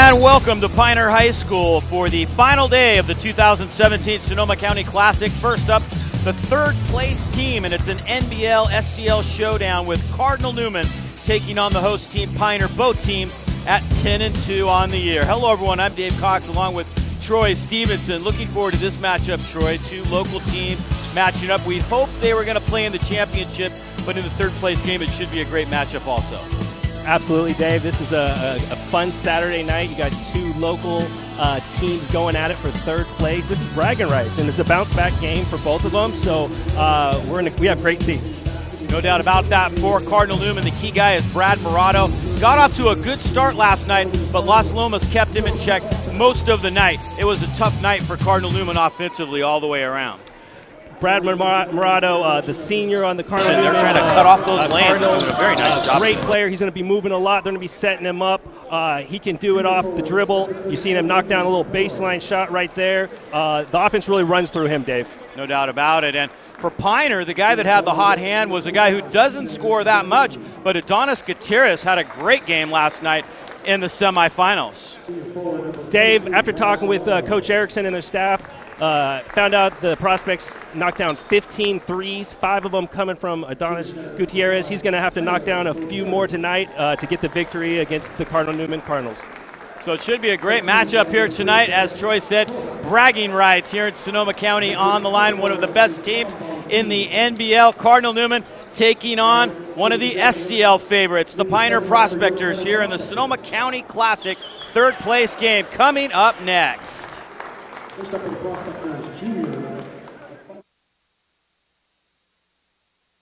And welcome to PINER High School for the final day of the 2017 Sonoma County Classic. First up, the third place team, and it's an NBL SCL showdown with Cardinal Newman taking on the host team PINER, both teams at 10-2 on the year. Hello everyone, I'm Dave Cox along with Troy Stevenson. Looking forward to this matchup, Troy. Two local teams matching up. We hoped they were going to play in the championship, but in the third place game it should be a great matchup also. Absolutely, Dave. This is a fun Saturday night. You got two local teams going at it for third place. This is bragging rights, and it's a bounce-back game for both of them. So we have great seats. No doubt about that for Cardinal Newman. The key guy is Brad Morato. Got off to a good start last night, but Las Lomas kept him in check most of the night. It was a tough night for Cardinal Newman offensively all the way around. Brad Morato, the senior on the Cardinal. They're trying to cut off those lanes. They're doing a very nice job. Great player. He's going to be moving a lot. They're going to be setting him up. He can do it off the dribble. You've seen him knock down a little baseline shot right there. The offense really runs through him, Dave. No doubt about it. And for PINER, the guy that had the hot hand was a guy who doesn't score that much, but Adonis Gutierrez had a great game last night in the semifinals. Dave, after talking with Coach Erickson and their staff, found out the prospects knocked down 15 threes, 5 of them coming from Adonis Gutierrez. He's going to have to knock down a few more tonight to get the victory against the Cardinal Newman Cardinals. So it should be a great matchup here tonight. As Troy said, bragging rights here in Sonoma County on the line. One of the best teams in the NBL. Cardinal Newman taking on one of the SCL favorites, the PINER Prospectors, here in the Sonoma County Classic third place game coming up next.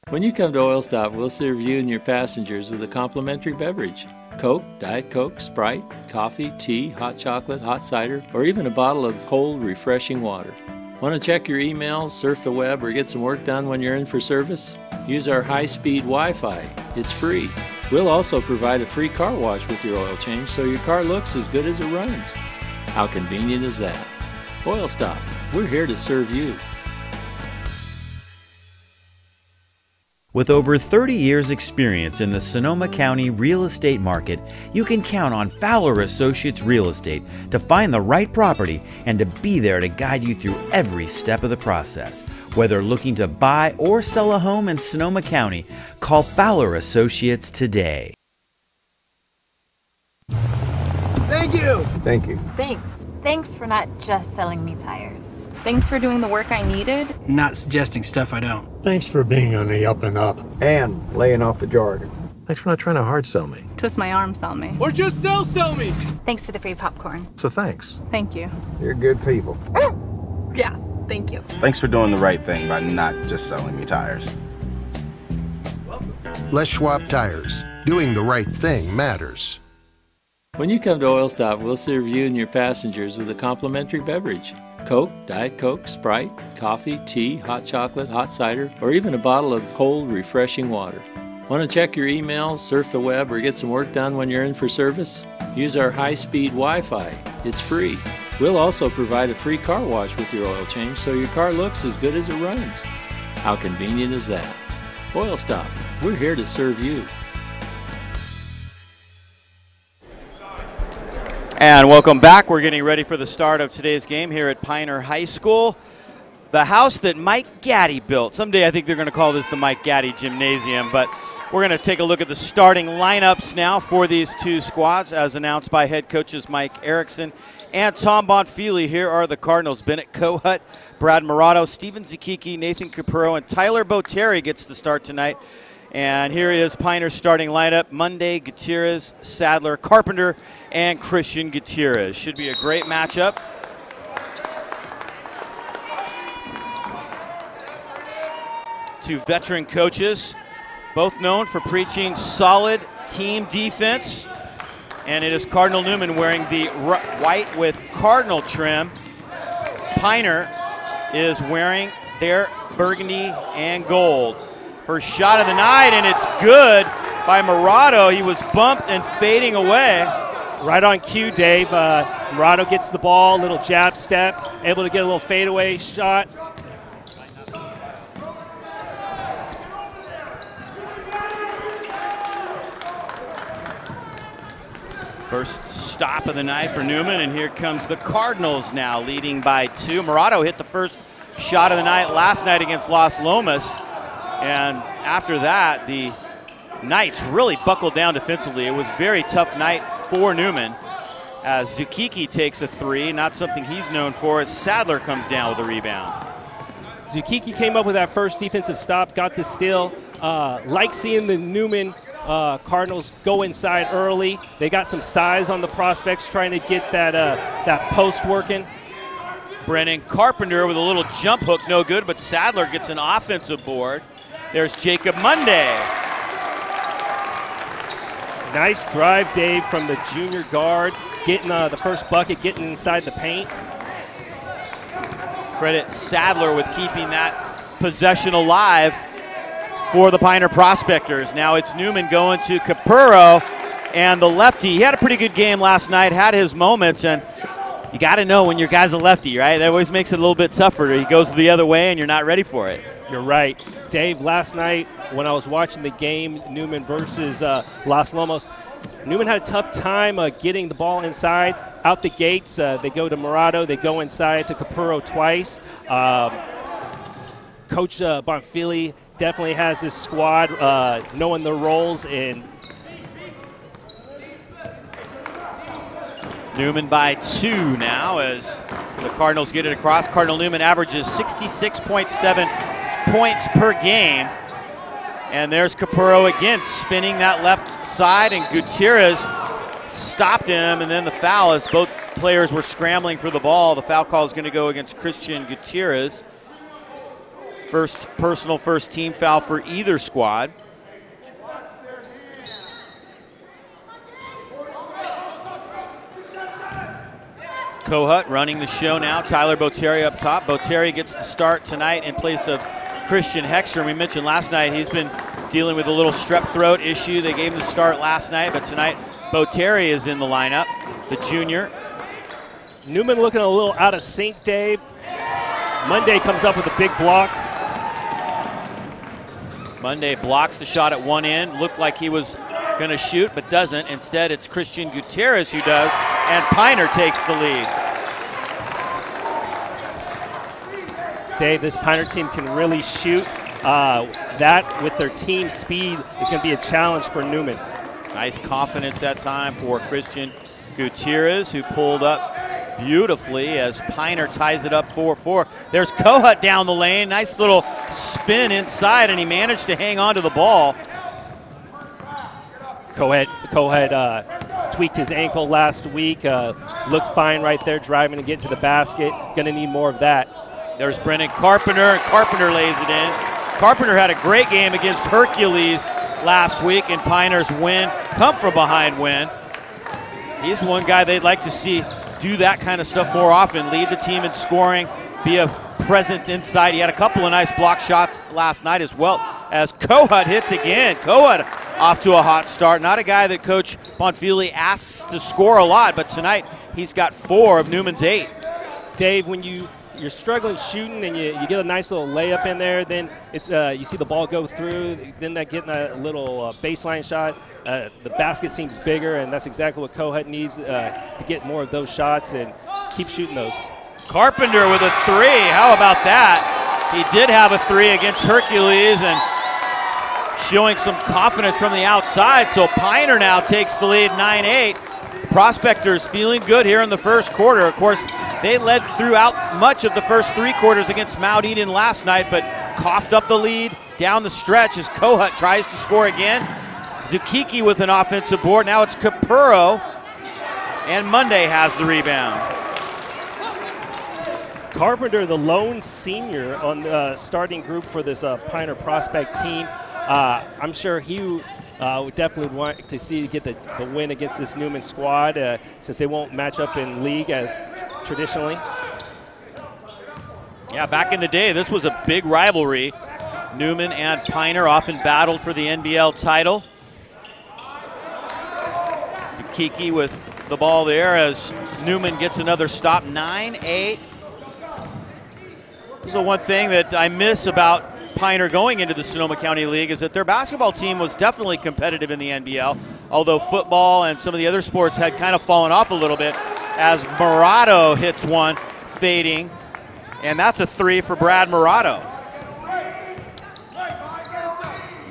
When you come to Oil Stop, we'll serve you and your passengers with a complimentary beverage. Coke, Diet Coke, Sprite, coffee, tea, hot chocolate, hot cider, or even a bottle of cold, refreshing water. Want to check your emails, surf the web, or get some work done when you're in for service? Use our high-speed Wi-Fi. It's free. We'll also provide a free car wash with your oil change so your car looks as good as it runs. How convenient is that? Oil Stop. We're here to serve you. With over 30 years' experience in the Sonoma County real estate market, you can count on Fowler Associates Real Estate to find the right property and to be there to guide you through every step of the process. Whether looking to buy or sell a home in Sonoma County, call Fowler Associates today. Thank you. Thank you. Thanks. Thanks for not just selling me tires. Thanks for doing the work I needed. Not suggesting stuff I don't. Thanks for being on the up and up. And laying off the jargon. Thanks for not trying to hard sell me. Twist my arm, sell me. Or just sell me. Thanks for the free popcorn. So thanks. Thank you. You're good people. Yeah, thank you. Thanks for doing the right thing by not just selling me tires. Les Schwab Tires. Doing the right thing matters. When you come to Oil Stop, we'll serve you and your passengers with a complimentary beverage. Coke, Diet Coke, Sprite, coffee, tea, hot chocolate, hot cider, or even a bottle of cold, refreshing water. Want to check your emails, surf the web, or get some work done when you're in for service? Use our high-speed Wi-Fi. It's free. We'll also provide a free car wash with your oil change so your car looks as good as it runs. How convenient is that? Oil Stop. We're here to serve you. And welcome back. We're getting ready for the start of today's game here at PINER High School. The house that Mike Gaddy built. Someday I think they're going to call this the Mike Gaddy Gymnasium, but we're going to take a look at the starting lineups now for these two squads as announced by head coaches Mike Erickson and Tom Bonfili. Here are the Cardinals. Bennett Kohut, Brad Morato, Steven Zakiki, Nathan Capurro, and Tyler Boteri gets the start tonight. And here is PINER's starting lineup: Monday, Gutierrez, Sadler, Carpenter, and Christian Gutierrez. Should be a great matchup. Two veteran coaches, both known for preaching solid team defense. And it is Cardinal Newman wearing the white with Cardinal trim. PINER is wearing their burgundy and gold. First shot of the night, and it's good by Morato. He was bumped and fading away. Right on cue, Dave. Morato gets the ball, little jab step, able to get a little fadeaway shot. First stop of the night for Newman, and here comes the Cardinals now, leading by 2. Morado hit the first shot of the night last night against Las Lomas, and after that, the Knights really buckled down defensively. It was a very tough night for Newman, as Zukiki takes a 3, not something he's known for, as Sadler comes down with a rebound. Zukiki came up with that first defensive stop, got the steal. Like seeing the Newman Cardinals go inside early. They got some size on the prospects, trying to get that post working. Brennan Carpenter with a little jump hook, no good, but Sadler gets an offensive board. There's Jacob Monday. Nice drive, Dave, from the junior guard, getting the first bucket, getting inside the paint. Credit Sadler with keeping that possession alive for the Piner Prospectors. Now it's Newman going to Capurro, and the lefty. He had a pretty good game last night, had his moments, and you got to know when your guy's a lefty, right? That always makes it a little bit tougher. He goes the other way, and you're not ready for it. You're right. Dave, last night when I was watching the game, Newman versus Las Lomas, Newman had a tough time getting the ball inside, out the gates. They go to Morado, they go inside to Capurro twice. Coach Bonfili definitely has his squad knowing their roles. And Newman by 2 now as the Cardinals get it across. Cardinal Newman averages 66.7 points per game. And there's Capurro again spinning that left side, and Gutierrez stopped him, and then the foul as both players were scrambling for the ball. The foul call is going to go against Christian Gutierrez. First personal first team foul for either squad. Kohut running the show now. Tyler Boteri up top. Boteri gets the start tonight in place of Christian Hexter. We mentioned last night he's been dealing with a little strep throat issue. They gave him the start last night, but tonight Boteri is in the lineup, the junior. Newman looking a little out of sync, Dave. Monday comes up with a big block. Monday blocks the shot at one end. Looked like he was going to shoot, but doesn't. Instead, it's Christian Gutierrez who does, and Piner takes the lead. Dave, this Piner team can really shoot. That, with their team speed, is going to be a challenge for Newman. Nice confidence that time for Christian Gutierrez, who pulled up beautifully as Piner ties it up 4-4. There's Kohut down the lane. Nice little spin inside, and he managed to hang on to the ball. Kohut tweaked his ankle last week. Looks fine right there, driving to get to the basket. Going to need more of that. There's Brennan Carpenter, and Carpenter lays it in. Carpenter had a great game against Hercules last week, and Piner's win, come from behind win. He's one guy they'd like to see do that kind of stuff more often, lead the team in scoring, be a presence inside. He had a couple of nice block shots last night as well, as Kohut hits again. Kohut off to a hot start. Not a guy that Coach Bonfili asks to score a lot, but tonight he's got 4 of Newman's 8. Dave, when you're struggling shooting and you get a nice little layup in there, then it's you see the ball go through, then that getting a little baseline shot, the basket seems bigger, and that's exactly what Kohut needs to get more of those shots and keep shooting those. Carpenter with a 3. How about that? He did have a 3 against Hercules, and showing some confidence from the outside. So Piner now takes the lead 9-8. Prospectors feeling good here in the first quarter. Of course, they led throughout much of the first 3 quarters against Mount Eden last night, but coughed up the lead down the stretch as Kohut tries to score again. Zukiki with an offensive board. Now it's Capurro, and Monday has the rebound. Carpenter, the lone senior on the starting group for this Piner prospect team. I'm sure he would definitely want to see get the win against this Newman squad, since they won't match up in league as traditionally. Yeah, back in the day, this was a big rivalry. Newman and Piner often battled for the NBL title. Zukiki with the ball there as Newman gets another stop, 9-8. So one thing that I miss about PINER going into the Sonoma County League is that their basketball team was definitely competitive in the NBL, although football and some of the other sports had kind of fallen off a little bit as Murado hits one, fading, and that's a 3 for Brad Murado.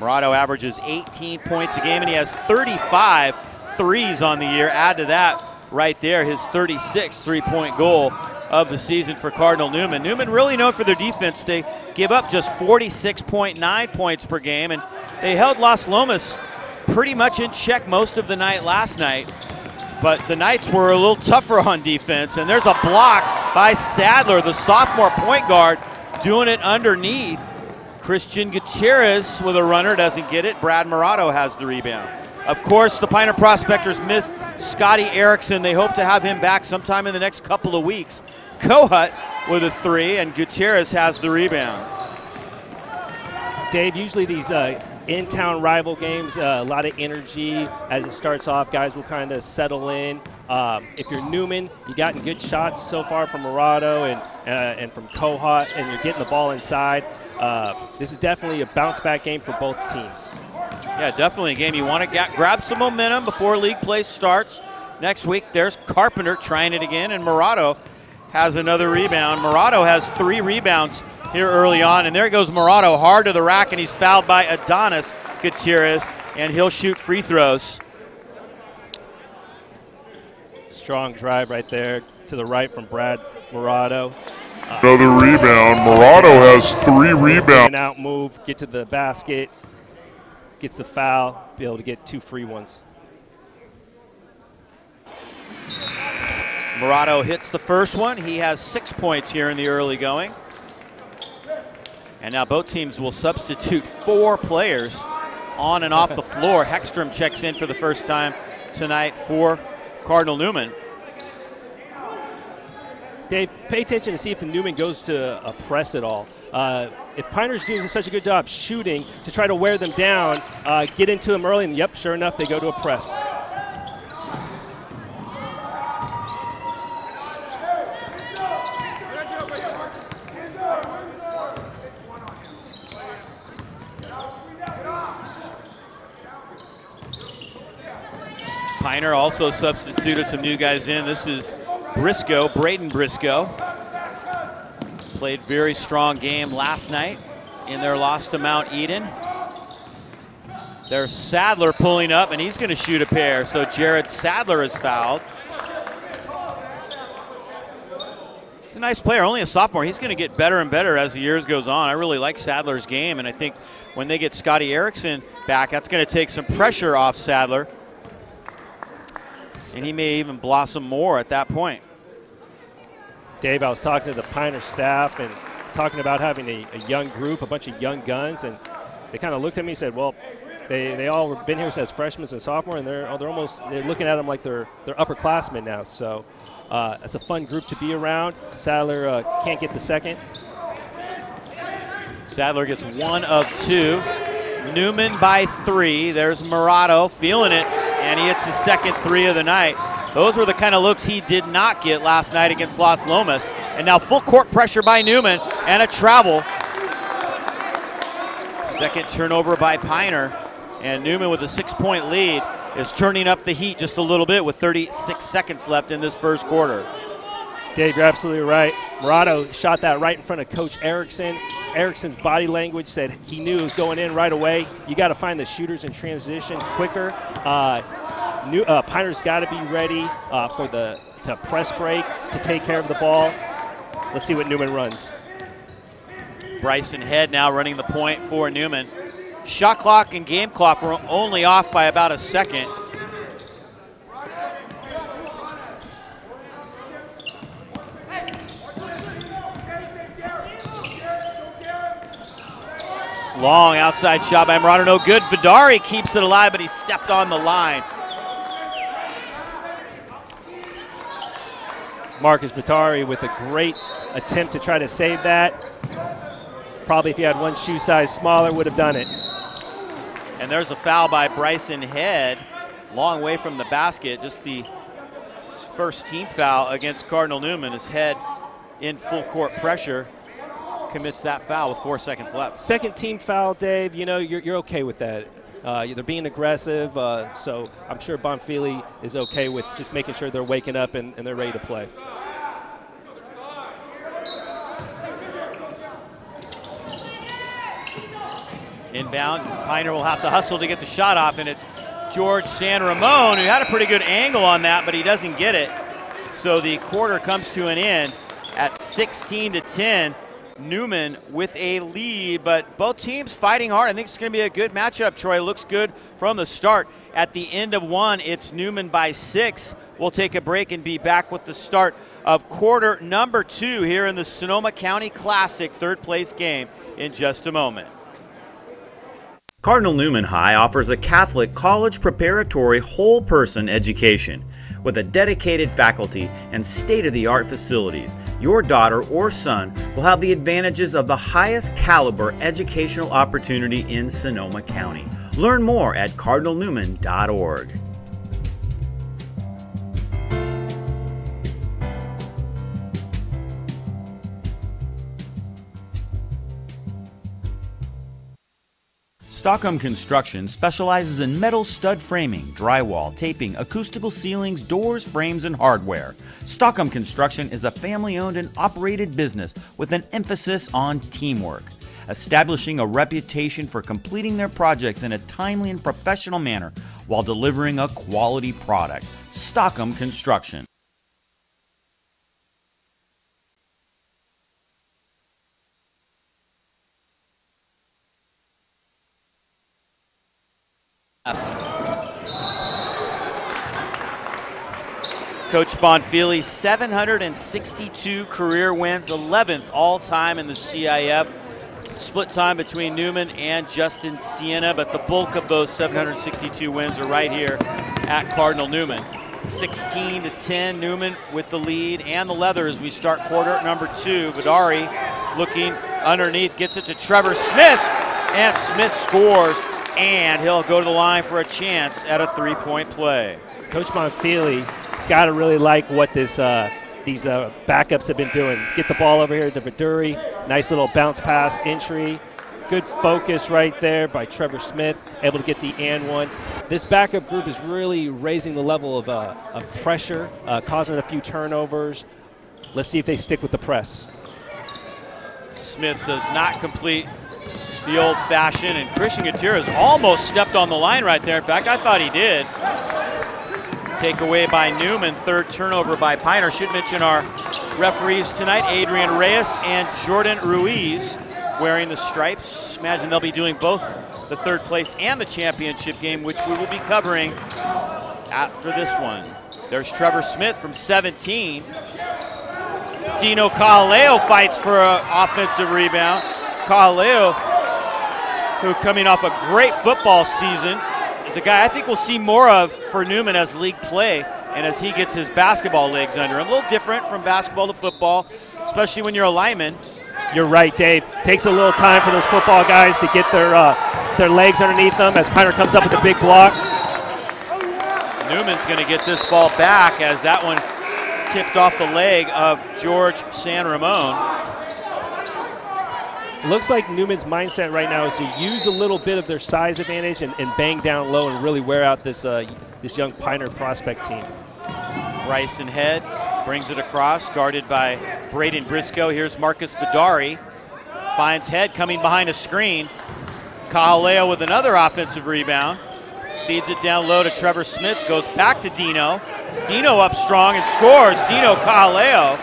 Murado averages 18 points a game, and he has 35 threes on the year. Add to that right there his 36th three-point goal of the season for Cardinal Newman. Newman really known for their defense. They give up just 46.9 points per game, and they held Las Lomas pretty much in check most of the night last night. But the Knights were a little tougher on defense, and there's a block by Sadler, the sophomore point guard, doing it underneath. Christian Gutierrez with a runner, doesn't get it. Brad Murado has the rebound. Of course, the PINER Prospectors miss Scotty Erickson. They hope to have him back sometime in the next couple of weeks. Kohut with a 3, and Gutierrez has the rebound. Dave, usually these in-town rival games, a lot of energy as it starts off. Guys will kind of settle in. If you're Newman, you gotten good shots so far from Murado and from Kohut, and you're getting the ball inside. This is definitely a bounce-back game for both teams. Yeah, definitely a game you want to grab some momentum before league play starts. Next week, there's Carpenter trying it again, and Murado has another rebound. Murado has 3 rebounds here early on, and there goes Murado hard to the rack, and he's fouled by Adonis Gutierrez, and he'll shoot free throws. Strong drive right there to the right from Brad Murado. Another rebound. Murado has 3 rebounds. An out move, get to the basket, gets the foul, be able to get 2 free ones. Murado hits the first one. He has 6 points here in the early going. And now both teams will substitute 4 players on and off the floor. Heckstrom checks in for the first time tonight for Cardinal Newman. Dave, pay attention to see if the Newman goes to a press at all. If PINER's doing such a good job shooting to try to wear them down, get into them early, and yep, sure enough, they go to a press. PINER also substituted some new guys in. This is Briscoe, Braden Briscoe. Played very strong game last night in their loss to Mount Eden. There's Sadler pulling up, and he's going to shoot a pair. So Jared Sadler is fouled. He's a nice player, only a sophomore. He's going to get better and better as the years goes on. I really like Sadler's game, and I think when they get Scotty Erickson back, that's going to take some pressure off Sadler. And he may even blossom more at that point. Dave, I was talking to the PINER staff and talking about having a young group, a bunch of young guns, and they kind of looked at me and said, well, they all been here as freshmen and sophomore, and they're looking at them like they're upperclassmen now. So it's a fun group to be around. Sadler can't get the second. Sadler gets 1 of 2. Newman by 3. There's Murado feeling it, and he hits his second 3 of the night. Those were the kind of looks he did not get last night against Las Lomas. And now full court pressure by Newman and a travel. Second turnover by PINER. And Newman with a 6-point lead is turning up the heat just a little bit with 36 seconds left in this first quarter. Dave, you're absolutely right. Murado shot that right in front of Coach Erickson. Erickson's body language said he knew it was going in right away. You got to find the shooters in transition quicker. PINER's got to be ready for the press break to take care of the ball. Let's see what Newman runs. Bryson Head now running the point for Newman. Shot clock and game clock were only off by about a second. Long outside shot by Murado, no good. Vidari keeps it alive, but he stepped on the line. Marcus Vitari with a great attempt to try to save that. Probably if he had one shoe size smaller, would have done it. And there's a foul by Bryson Head, long way from the basket. Just the first team foul against Cardinal Newman. His Head in full court pressure. commits that foul with 4 seconds left. Second team foul, Dave. You know, you're okay with that. They're being aggressive, so I'm sure Bonfili is okay with just making sure they're waking up and they're ready to play. Inbound, Piner will have to hustle to get the shot off, and it's George San Ramon, who had a pretty good angle on that, but he doesn't get it. So the quarter comes to an end at 16-10. Newman with a lead, but both teams fighting hard. I think it's going to be a good matchup. Troy looks good from the start. At the end of one, it's Newman by 6. We'll take a break and be back with the start of quarter number 2 here in the Sonoma County Classic third place game in just a moment. Cardinal Newman High offers a Catholic college preparatory whole person education. With a dedicated faculty and state-of-the-art facilities, your daughter or son will have the advantages of the highest caliber educational opportunity in Sonoma County. Learn more at cardinalnewman.org. Stockholm Construction specializes in metal stud framing, drywall, taping, acoustical ceilings, doors, frames, and hardware. Stockholm Construction is a family-owned and operated business with an emphasis on teamwork, establishing a reputation for completing their projects in a timely and professional manner while delivering a quality product. Stockholm Construction. Coach Bonfili, 762 career wins, 11th all-time in the CIF. Split time between Newman and Justin Siena, but the bulk of those 762 wins are right here at Cardinal Newman. 16-10, Newman with the lead and the leather as we start quarter number 2. Vidari looking underneath, gets it to Trevor Smith, and Smith scores, and he'll go to the line for a chance at a three-point play. Coach Bonfili has got to really like what these backups have been doing. Get the ball over here to Viduri, nice little bounce pass entry. Good focus right there by Trevor Smith, able to get the and one. This backup group is really raising the level of pressure, causing a few turnovers. Let's see if they stick with the press. Smith does not complete the old-fashioned, and Christian Gutierrez almost stepped on the line right there. In fact, I thought he did. Takeaway by Newman, third turnover by Piner. Should mention our referees tonight, Adrian Reyes and Jordan Ruiz, wearing the stripes. Imagine they'll be doing both the third place and the championship game, which we will be covering after this one. There's Trevor Smith from 17. Dino Cajaleo fights for an offensive rebound. Cajaleo, who coming off a great football season, is a guy I think we'll see more of for Newman as league play and as he gets his basketball legs under him. A little different from basketball to football, especially when you're a lineman. You're right, Dave. Takes a little time for those football guys to get their legs underneath them as Piner comes up with a big block. Newman's going to get this ball back as that one tipped off the leg of George San Ramon. Looks like Newman's mindset right now is to use a little bit of their size advantage and bang down low and really wear out this young Piner prospect team. Bryson Head brings it across, guarded by Braden Briscoe. Here's Marcus Vidari. Finds Head coming behind a screen. Cajaleo with another offensive rebound. Feeds it down low to Trevor Smith. Goes back to Dino. Dino up strong and scores. Dino Cajaleo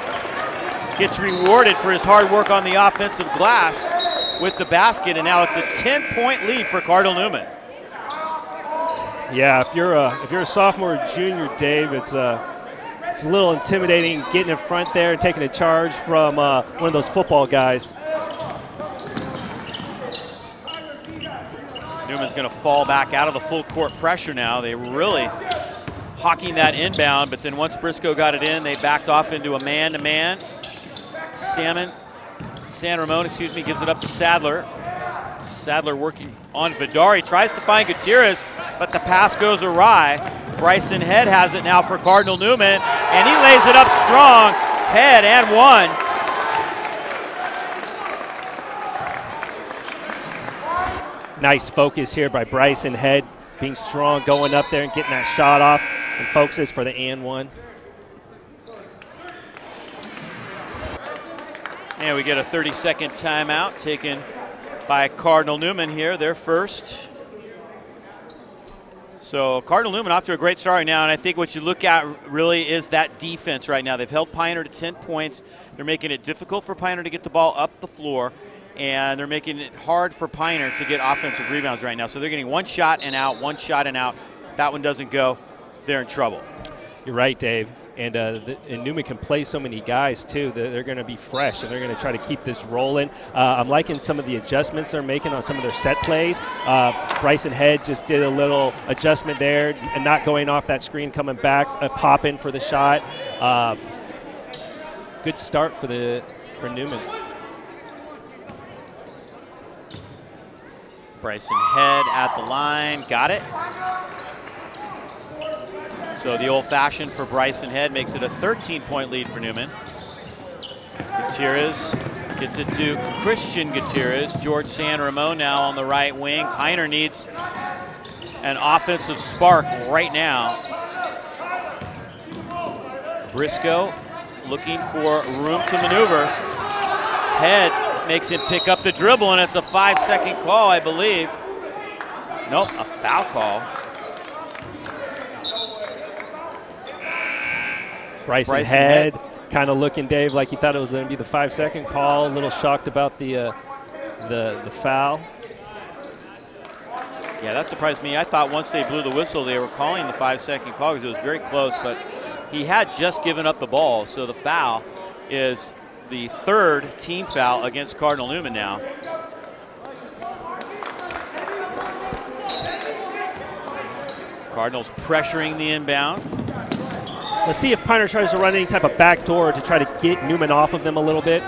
gets rewarded for his hard work on the offensive glass with the basket, and now it's a 10-point lead for Cardinal Newman. Yeah, if you're a sophomore or junior, Dave, it's a little intimidating getting in front there and taking a charge from one of those football guys. Newman's going to fall back out of the full court pressure now. They were really hawking that inbound, but then once Briscoe got it in, they backed off into a man-to-man. San Ramon, gives it up to Sadler. Sadler working on Vidari, tries to find Gutierrez, but the pass goes awry. Bryson Head has it now for Cardinal Newman, and he lays it up strong. Head and one. Nice focus here by Bryson Head, being strong, going up there and getting that shot off, and focuses for the and one. And we get a 30-second timeout taken by Cardinal Newman here, their first. So Cardinal Newman off to a great start right now, and I think what you look at really is that defense right now. They've held PINER to 10 points. They're making it difficult for PINER to get the ball up the floor, and they're making it hard for PINER to get offensive rebounds right now. So they're getting one shot and out, one shot and out. If that one doesn't go, they're in trouble. You're right, Dave. And Newman can play so many guys, too. They're going to be fresh, and they're going to try to keep this rolling. I'm liking some of the adjustments they're making on some of their set plays. Bryson Head just did a little adjustment there and not going off that screen, coming back, popping for the shot. Good start for Newman. Bryson Head at the line, got it. So the old-fashioned for Bryson Head makes it a 13-point lead for Newman. Gutierrez gets it to Christian Gutierrez. George San Ramon now on the right wing. PINER needs an offensive spark right now. Briscoe looking for room to maneuver. Head makes him pick up the dribble, and it's a 5-second call, I believe. Nope, a foul call. Bryson Head kind of looking, Dave, like he thought it was going to be the 5-second call. A little shocked about the foul. Yeah, that surprised me. I thought once they blew the whistle, they were calling the 5-second call because it was very close, but he had just given up the ball. So the foul is the third team foul against Cardinal Newman now. Cardinals pressuring the inbound. Let's see if PINER tries to run any type of backdoor to try to get Newman off of them a little bit.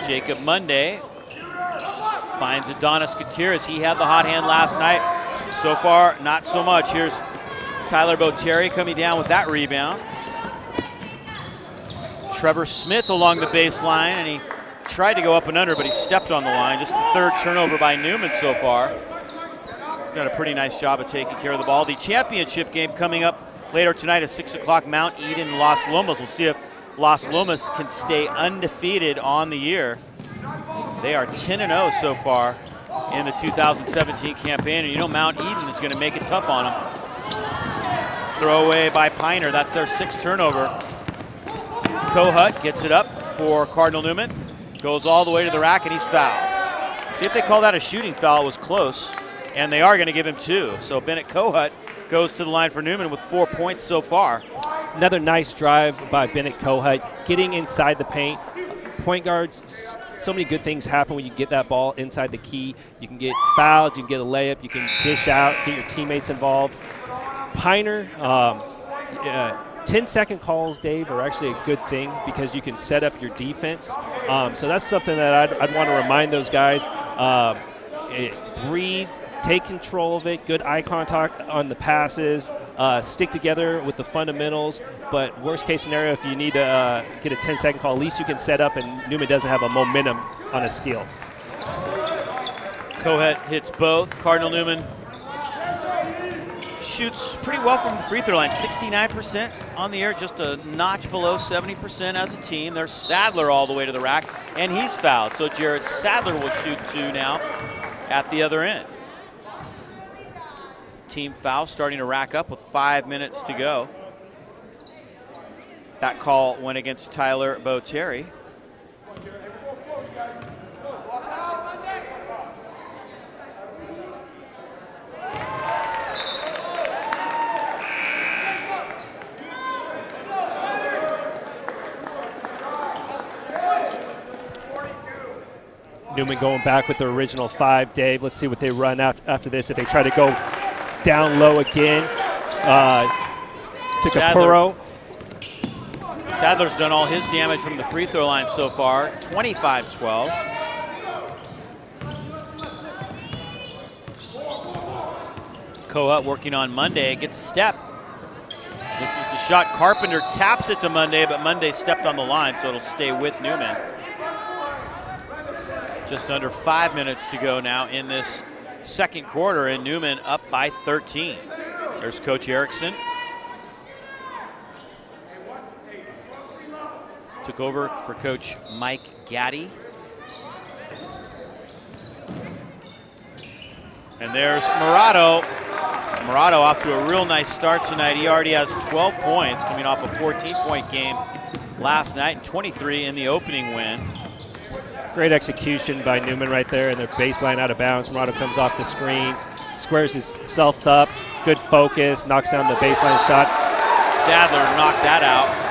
Jacob Monday finds Adonis Gutierrez. He had the hot hand last night. So far, not so much. Here's Tyler Boterri coming down with that rebound. Trevor Smith along the baseline, and he tried to go up and under, but he stepped on the line. Just the third turnover by Newman so far. Done a pretty nice job of taking care of the ball. The championship game coming up later tonight at 6 o'clock, Mount Eden, Las Lomas. We'll see if Las Lomas can stay undefeated on the year. They are 10-0 so far in the 2017 campaign, and you know Mount Eden is going to make it tough on them. Throwaway by PINER. That's their 6th turnover. Kohut gets it up for Cardinal Newman. Goes all the way to the rack, and he's fouled. See if they call that a shooting foul. It was close, and they are going to give him 2. So Bennett Kohut goes to the line for Newman with 4 points so far. Another nice drive by Bennett Kohut, getting inside the paint. Point guards, so many good things happen when you get that ball inside the key. You can get fouled, you can get a layup, you can dish out, get your teammates involved. PINER, 10-second calls, Dave, are actually a good thing because you can set up your defense. So that's something that I'd want to remind those guys. Breathe, take control of it, good eye contact on the passes, stick together with the fundamentals. But worst case scenario, if you need to get a 10-second call, at least you can set up and Newman doesn't have a momentum on a steal. Kohut hits both. Cardinal Newman shoots pretty well from the free throw line, 69% on the air, just a notch below 70% as a team. There's Sadler all the way to the rack, and he's fouled. So Jared Sadler will shoot 2 now at the other end. Team foul starting to rack up with 5 minutes to go. That call went against Tyler Boterri. Newman going back with the original 5, Dave. Let's see what they run after this. If they try to go down low again to Capurro. Sadler's done all his damage from the free throw line so far, 25-12. Kohut working on Monday, gets a step. This is the shot. Carpenter taps it to Monday, but Monday stepped on the line, so it'll stay with NEWMAN. Just under 5 minutes to go now in this second quarter, and NEWMAN up by 13. There's Coach Erickson. Took over for Coach Mike Gaddy. And there's Morato. Morato off to a real nice start tonight. He already has 12 points, coming off a 14-point game last night and 23 in the opening win. Great execution by NEWMAN right there, and their baseline out of bounds. Morato comes off the screens, squares himself up, good focus, knocks down the baseline shot. Sadler knocked that out.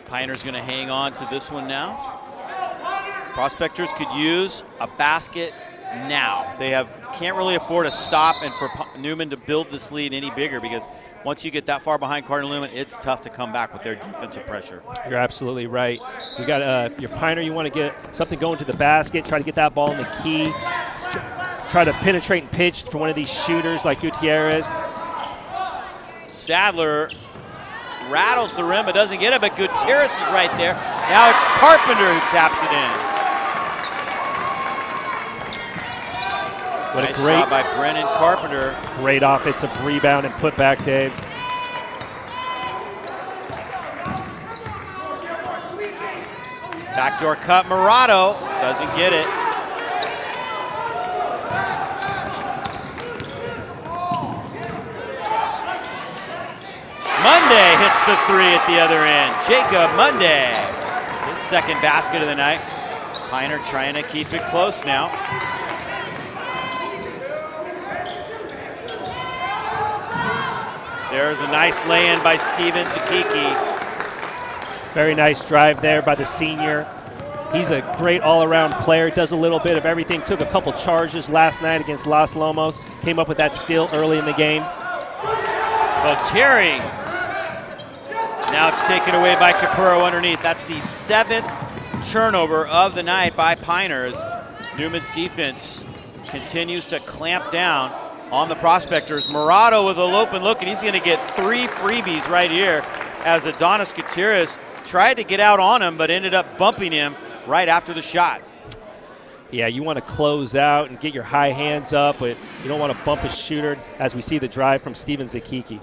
PINER's going to hang on to this one now. Prospectors could use a basket now. They can't really afford a stop and for NEWMAN to build this lead any bigger, because once you get that far behind Cardinal NEWMAN, it's tough to come back with their defensive pressure. You're absolutely right. You got your PINER, you want to get something going to the basket, try to get that ball in the key, try to penetrate and pitch for one of these shooters like Gutierrez. Sadler rattles the rim but doesn't get it, but Gutierrez is right there. Now it's Carpenter who taps it in. What nice a great job by Brennan Carpenter. Great offensive rebound and put back, Dave. Backdoor cut, Morato doesn't get it. Monday hits the three at the other end. Jacob Monday, his second basket of the night. PINER trying to keep it close now. There's a nice lay-in by Stevenson. Very nice drive there by the senior. He's a great all-around player, does a little bit of everything. Took a couple charges last night against Los Lomos. Came up with that steal early in the game. Terry. Now it's taken away by Capurro underneath. That's the 7th turnover of the night by PINER's. NEWMAN's defense continues to clamp down on the Prospectors. Morato with a open look, and he's going to get 3 freebies right here as Adonis Gutierrez tried to get out on him but ended up bumping him right after the shot. Yeah, you want to close out and get your high hands up, but you don't want to bump a shooter, as we see the drive from Steven Zakiki.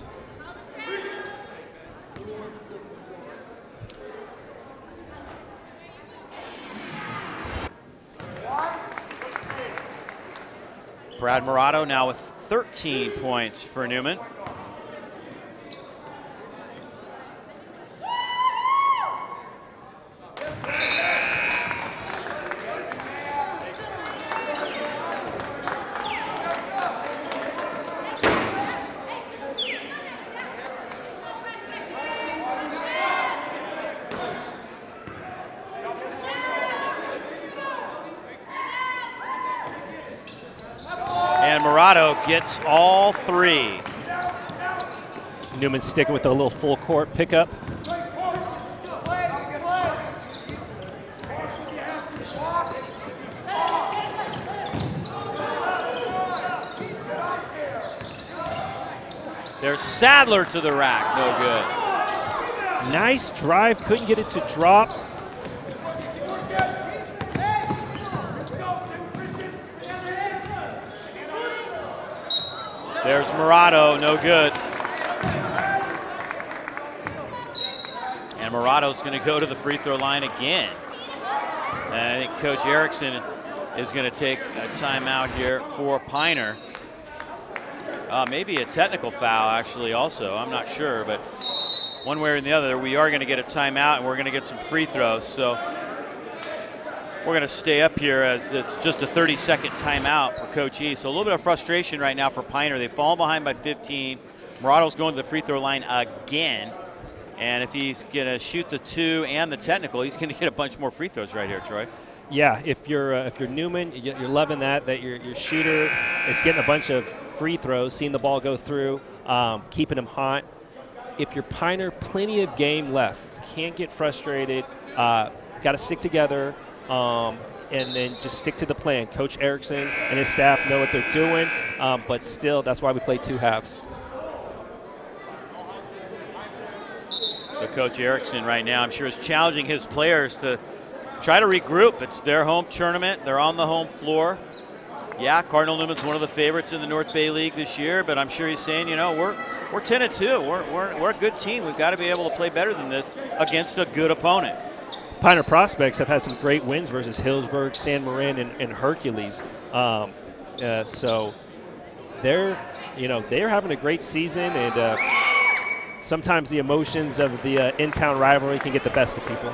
Brad Morato now with 13 points for NEWMAN. And Morato gets all 3. NEWMAN sticking with a little full court pickup. There's Sadler to the rack, no good. Nice drive, couldn't get it to drop. There's Morato, no good. And Morato's going to go to the free throw line again. And I think Coach Erickson is going to take a timeout here for PINER. Maybe a technical foul, actually, also. I'm not sure, but one way or the other, we are going to get a timeout, and we're going to get some free throws. So we're going to stay up here as it's just a 30-second timeout for Coach E. So a little bit of frustration right now for PINER. They've fallen behind by 15. Morato's going to the free throw line again. And if he's going to shoot the 2 and the technical, he's going to get a bunch more free throws right here, Troy. Yeah, if you're NEWMAN, you're loving that your shooter is getting a bunch of free throws, seeing the ball go through. keeping them hot. If you're Piner, plenty of game left. Can't get frustrated. Got to stick together. And then just stick to the plan. Coach Erickson and his staff know what they're doing, but still, that's why we play 2 halves. So Coach Erickson right now, I'm sure, is challenging his players to try to regroup. It's their home tournament. They're on the home floor. Yeah, Cardinal Newman's one of the favorites in the North Bay League this year, but I'm sure he's saying, you know, we're 10-2. We're a good team. We've got to be able to play better than this against a good opponent. Piner prospects have had some great wins versus Hillsburg, San Marin, and Hercules. So they're having a great season, and sometimes the emotions of the in-town rivalry can get the best of people.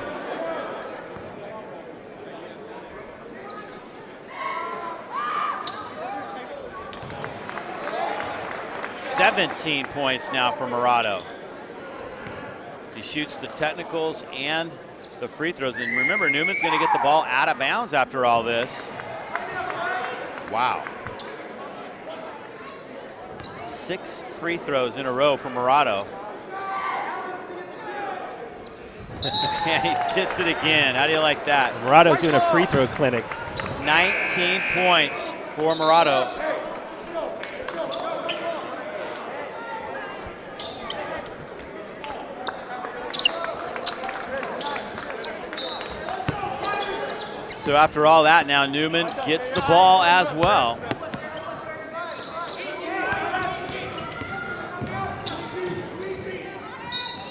$17 points now for Morado. He shoots the technicals and the free throws. And remember, Newman's going to get the ball out of bounds after all this. Wow. 6 free throws in a row for Morado. And he gets it again. How do you like that? Morado's doing a free throw clinic. 19 points for Morado. So after all that, now Newman gets the ball as well.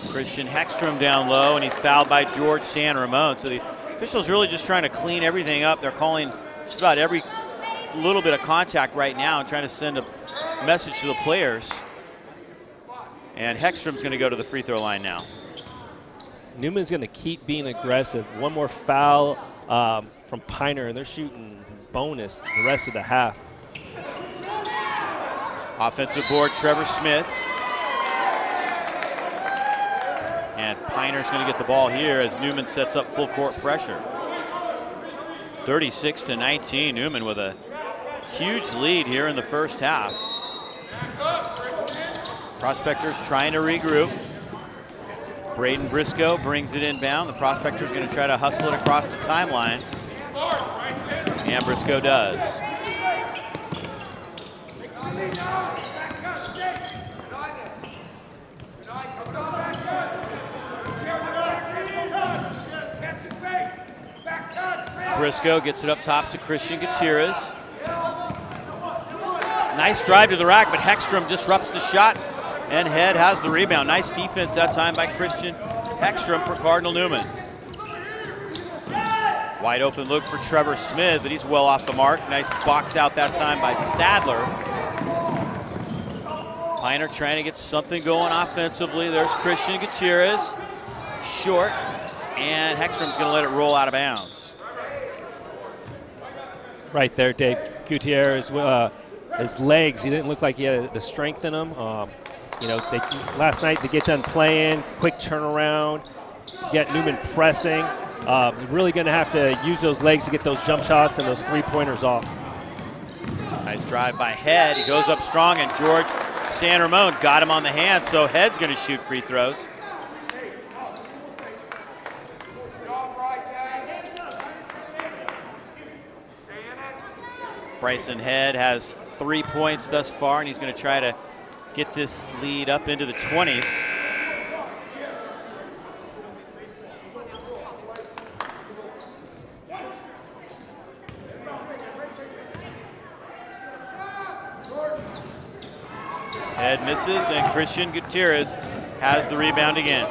Christian Hextrom down low, and he's fouled by George San Ramon. So the officials really just trying to clean everything up. They're calling just about every little bit of contact right now and trying to send a message to the players. And Hextrom's going to go to the free throw line now. Newman's going to keep being aggressive. One more foul from Piner, and they're shooting bonus the rest of the half. Offensive board, Trevor Smith. And Piner's going to get the ball here as Newman sets up full court pressure. 36-19, Newman with a huge lead here in the first half. Prospectors trying to regroup. Braden Briscoe brings it inbound. The Prospector's going to try to hustle it across the timeline. And Briscoe does. Briscoe gets it up top to Christian Gutierrez. Nice drive to the rack, but Hextrom disrupts the shot, and Head has the rebound. Nice defense that time by Christian Hextrom for Cardinal Newman. Wide open look for Trevor Smith, but he's well off the mark. Nice box out that time by Sadler. Piner trying to get something going offensively. There's Christian Gutierrez. Short, and Hextrom's going to let it roll out of bounds. Right there, Dave. Gutierrez, his legs, he didn't look like he had the strength in him. You know, last night they get done playing, quick turnaround, get Newman pressing. You're really going to have to use those legs to get those jump shots and those three-pointers off. Nice drive by Head. He goes up strong, and George San Ramon got him on the hand, so Head's going to shoot free throws. Bryson Head has 3 points thus far, and he's going to try to get this lead up into the 20s. Head misses, and Christian Gutierrez has the rebound again.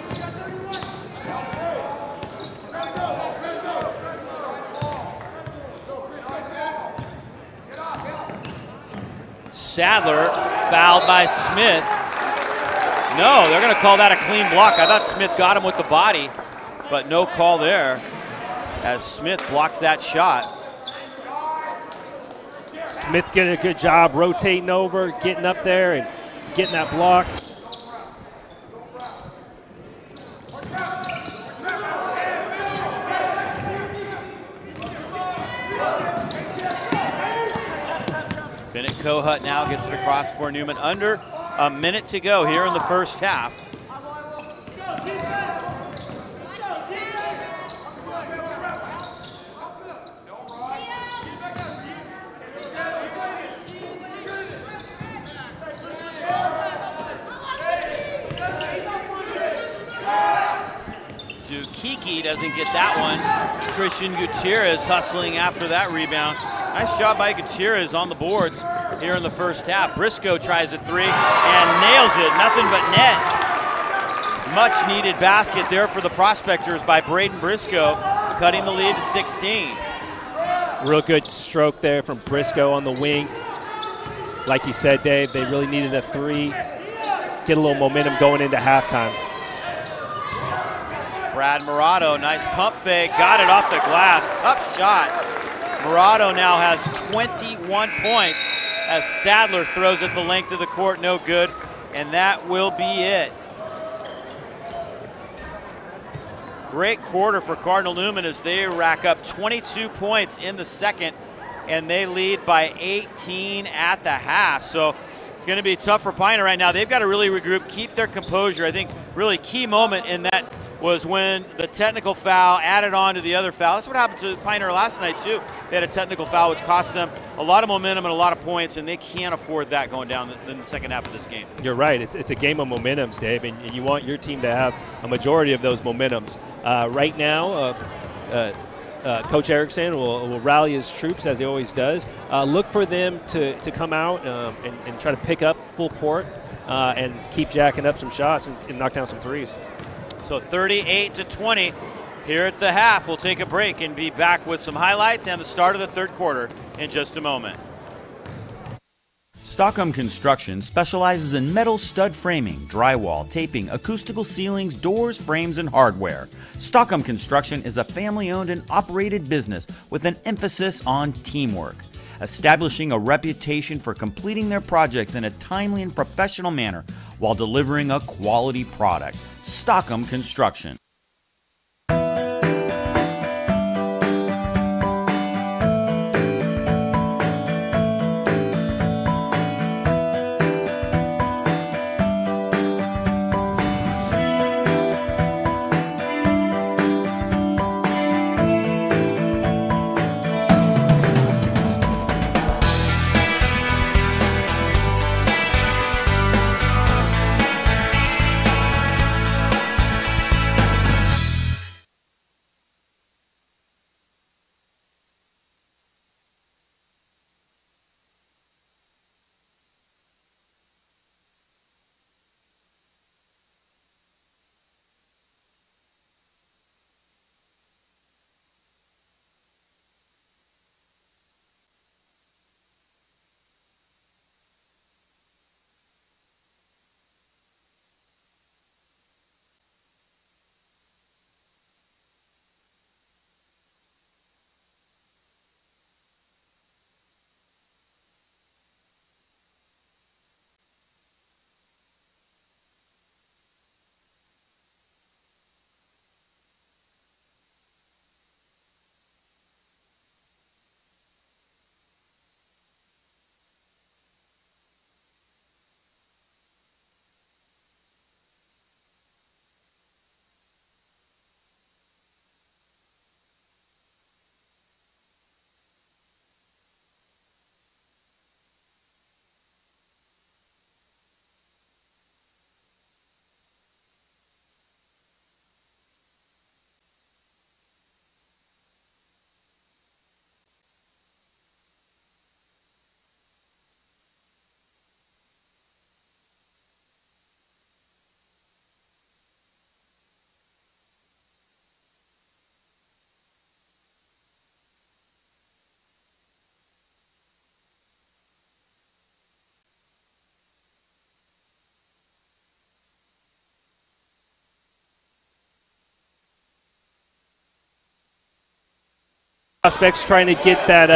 Sadler fouled by Smith. No, they're going to call that a clean block. I thought Smith got him with the body, but no call there as Smith blocks that shot. Smith getting a good job rotating over, getting up there and getting that block. Bennett Kohut now gets it across for Newman under A minute to go here in the first half. Kiki doesn't get that one. Christian Gutierrez hustling after that rebound. Nice job by Gutierrez on the boards here in the first half. Briscoe tries a three and nails it. Nothing but net. Much needed basket there for the Prospectors by Braden Briscoe, cutting the lead to 16. Real good stroke there from Briscoe on the wing. Like you said, Dave, they really needed a three. Get a little momentum going into halftime. Brad Morado, nice pump fake, got it off the glass, tough shot. Morado now has 21 points as Sadler throws it the length of the court, no good, and that will be it. Great quarter for Cardinal Newman as they rack up 22 points in the second, and they lead by 18 at the half. So it's going to be tough for PINER right now. They've got to really regroup, keep their composure. I think really key moment in that was when the technical foul added on to the other foul. That's what happened to PINER last night too. They had a technical foul which cost them a lot of momentum and a lot of points, and they can't afford that going down in the second half of this game. You're right. It's a game of momentums, Dave, and you want your team to have a majority of those momentums. Right now, Coach Erickson will rally his troops as he always does. Look for them to come out and try to pick up full court and keep jacking up some shots and knock down some threes. So 38-20 here at the half. We'll take a break and be back with some highlights and the start of the third quarter in just a moment. Stockham Construction specializes in metal stud framing, drywall, taping, acoustical ceilings, doors, frames, and hardware. Stockham Construction is a family-owned and operated business with an emphasis on teamwork, establishing a reputation for completing their projects in a timely and professional manner while delivering a quality product. Stockham Construction. Prospects trying to get that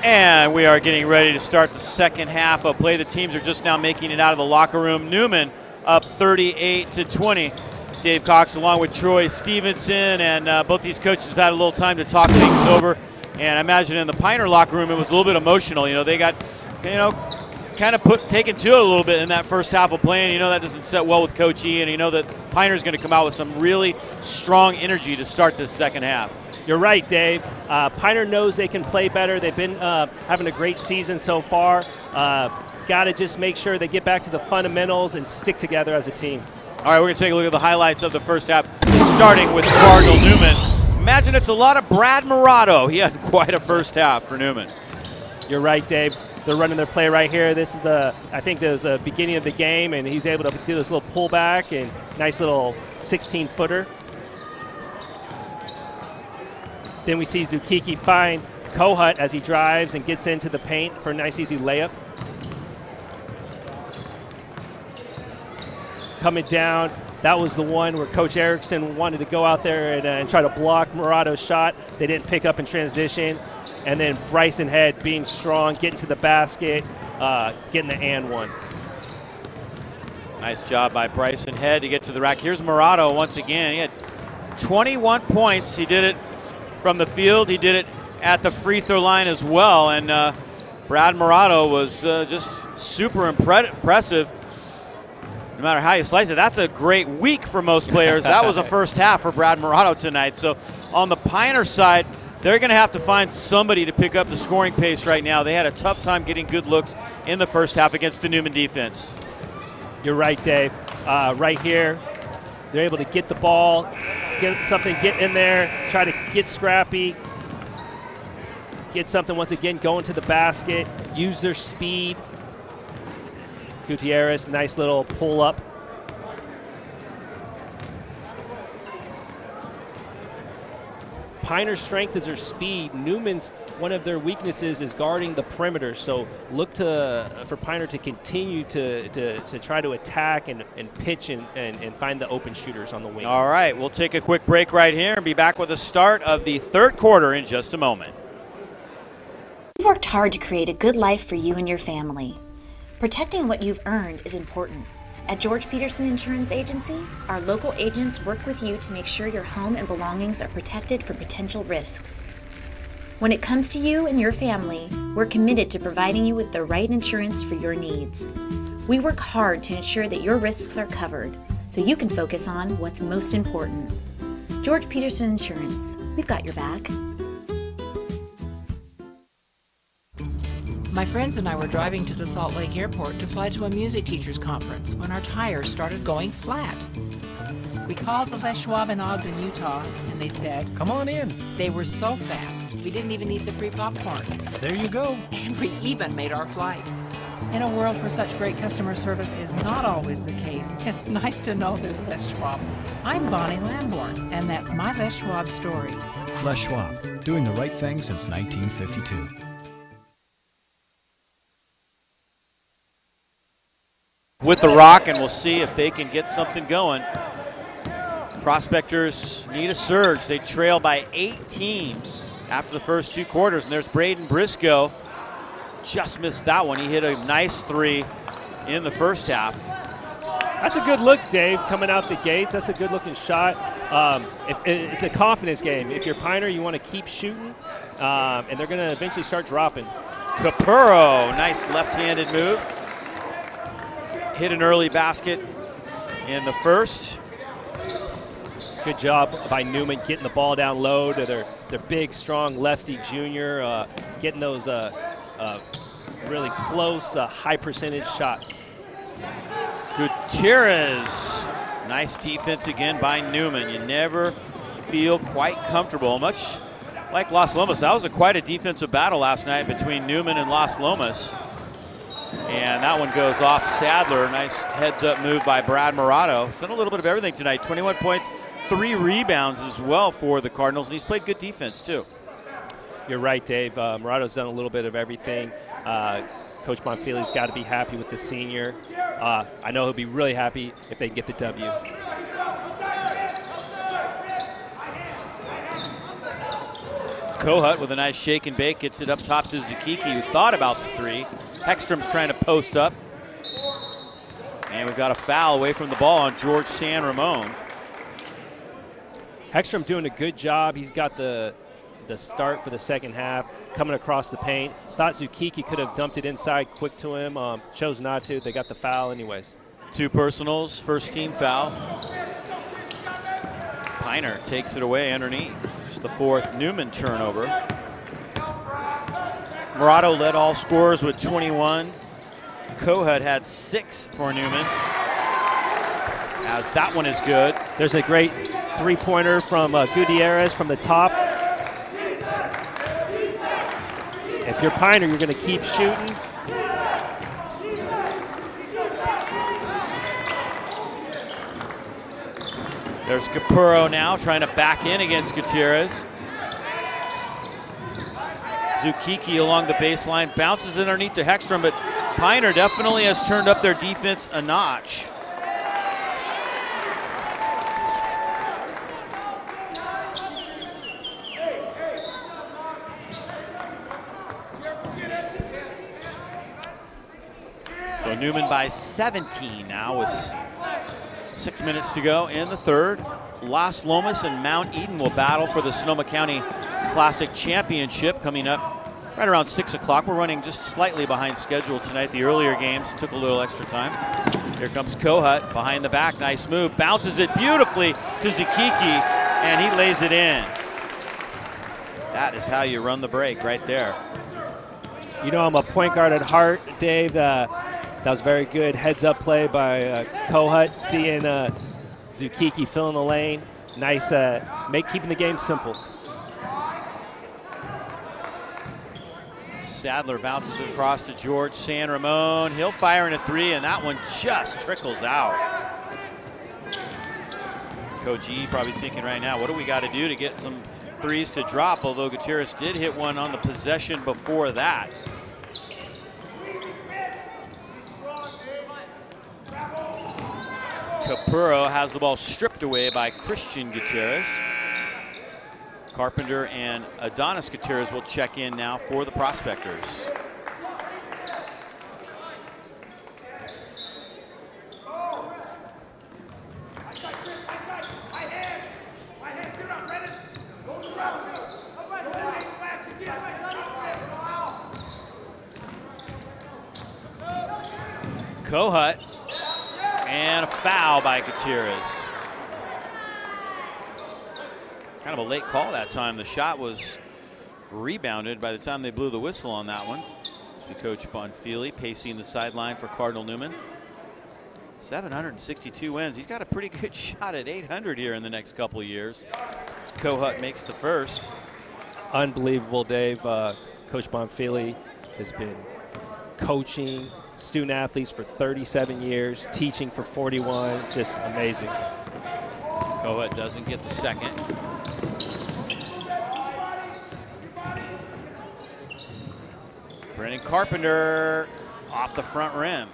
And we are getting ready to start the second half of play. The teams are just now making it out of the locker room. NEWMAN up 38-20. Dave Cox along with Troy Stevenson, and both these coaches have had a little time to talk things over. And I imagine in the PINER locker room it was a little bit emotional. You know, they got, kind of taken to it a little bit in that first half of playing. You know that doesn't set well with Coach E, and you know that PINER's going to come out with some really strong energy to start this second half. You're right, Dave. PINER knows they can play better. They've been having a great season so far. Got to just make sure they get back to the fundamentals and stick together as a team. All right, we're going to take a look at the highlights of the first half, starting with Cardinal NEWMAN. Imagine it's a lot of Brad Morato. He had quite a first half for NEWMAN. You're right, Dave. They're running their play right here. This is I think this was the beginning of the game, and he's able to do this little pullback and nice little 16-footer. Then we see Zukiki find Kohut as he drives and gets into the paint for a nice easy layup. Coming down, that was the one where Coach Erickson wanted to go out there and try to block Morato's shot. They didn't pick up in transition. And then Bryson Head being strong, getting to the basket, getting the and one. Nice job by Bryson Head to get to the rack. Here's Morato once again. He had 21 points. He did it from the field. He did it at the free throw line as well. And Brad Morato was just super impressive. No matter how you slice it, that's a great week for most players. That was a first half for Brad Morato tonight. So on the PINER side, they're going to have to find somebody to pick up the scoring pace right now. They had a tough time getting good looks in the first half against the NEWMAN defense. You're right, Dave. Right here, they're able to get the ball, get in there, try to get scrappy, get something once again, go into the basket, use their speed. Gutierrez, nice little pull up. PINER's strength is their speed. NEWMAN's one of their weaknesses is guarding the perimeter. So look for PINER to continue to try to attack and pitch and find the open shooters on the wing. All right, we'll take a quick break right here and be back with the start of the third quarter in just a moment. You've worked hard to create a good life for you and your family. Protecting what you've earned is important. At George Peterson Insurance Agency, our local agents work with you to make sure your home and belongings are protected from potential risks. When it comes to you and your family, we're committed to providing you with the right insurance for your needs. We work hard to ensure that your risks are covered, so you can focus on what's most important. George Peterson Insurance, we've got your back. My friends and I were driving to the Salt Lake Airport to fly to a music teachers conference when our tires started going flat. We called the Les Schwab in Ogden, Utah, and they said, "Come on in." They were so fast, we didn't even need the free popcorn. There you go. And we even made our flight. In a world where such great customer service is not always the case, it's nice to know there's Les Schwab. I'm Bonnie Lamborn, and that's my Les Schwab story. Les Schwab, doing the right thing since 1952. With the rock, and we'll see if they can get something going. Prospectors need a surge. They trail by 18 after the first two quarters, and there's Braden Briscoe. Just missed that one. He hit a nice three in the first half. That's a good look, Dave, coming out the gates. That's a good-looking shot. It's a confidence game. If you're PINER, you want to keep shooting, and they're going to eventually start dropping. Capurro, nice left-handed move. Hit an early basket in the first. Good job by NEWMAN getting the ball down low to their big, strong lefty junior, getting those really close, high-percentage shots. Gutierrez, nice defense again by NEWMAN. You never feel quite comfortable. Much like Las Lomas, that was quite a defensive battle last night between NEWMAN and Las Lomas. And that one goes off Sadler. Nice heads-up move by Brad Morato. He's done a little bit of everything tonight. 21 points, 3 rebounds as well for the Cardinals, and he's played good defense too. You're right, Dave. Morato's done a little bit of everything. Coach Bonfili's got to be happy with the senior. I know he'll be really happy if they can get the W. Kohut with a nice shake and bake gets it up top to Zukiki, who thought about the three. Hekstrom's trying to post up. And we've got a foul away from the ball on George San Ramon. Hekstrom doing a good job. He's got the start for the second half, coming across the paint. Thought Zukiki could have dumped it inside quick to him. Chose not to. They got the foul anyways. 2 personals, first team foul. PINER takes it away underneath. It's the 4th NEWMAN turnover. Morato led all scorers with 21. Kohut had 6 for NEWMAN. As that one is good. There's a great three-pointer from Gutierrez from the top. If you're PINER, you're going to keep shooting. There's Capurro now trying to back in against Gutierrez. Zukiki along the baseline, bounces underneath to Hekstrom, but PINER definitely has turned up their defense a notch. So NEWMAN by 17 now with 6 minutes to go in the third. Las Lomas and Mount Eden will battle for the Sonoma County Classic Championship coming up right around 6 o'clock. We're running just slightly behind schedule tonight. The earlier games took a little extra time. Here comes Kohut behind the back. Nice move. Bounces it beautifully to Zukiki, and he lays it in. That is how you run the break right there. You know I'm a point guard at heart, Dave. That was very good heads-up play by Kohut, seeing Zukiki filling the lane. Nice, keeping the game simple. Sadler bounces it across to George San Ramon. He'll fire in a 3, and that one just trickles out. Coach E probably thinking right now, what do we got to do to get some threes to drop? Although Gutierrez did hit one on the possession before that. Capurro has the ball stripped away by Christian Gutierrez. Carpenter and Adonis Gutierrez will check in now for the Prospectors. Kohut, and a foul by Gutierrez. Kind of a late call that time. The shot was rebounded by the time they blew the whistle on that one. So Coach Bonfili pacing the sideline for Cardinal Newman. 762 wins. He's got a pretty good shot at 800 here in the next couple of years. As Kohut makes the first. Unbelievable, Dave. Coach Bonfili has been coaching student athletes for 37 years, teaching for 41. Just amazing. Kohut doesn't get the second. Brennan Carpenter off the front rim.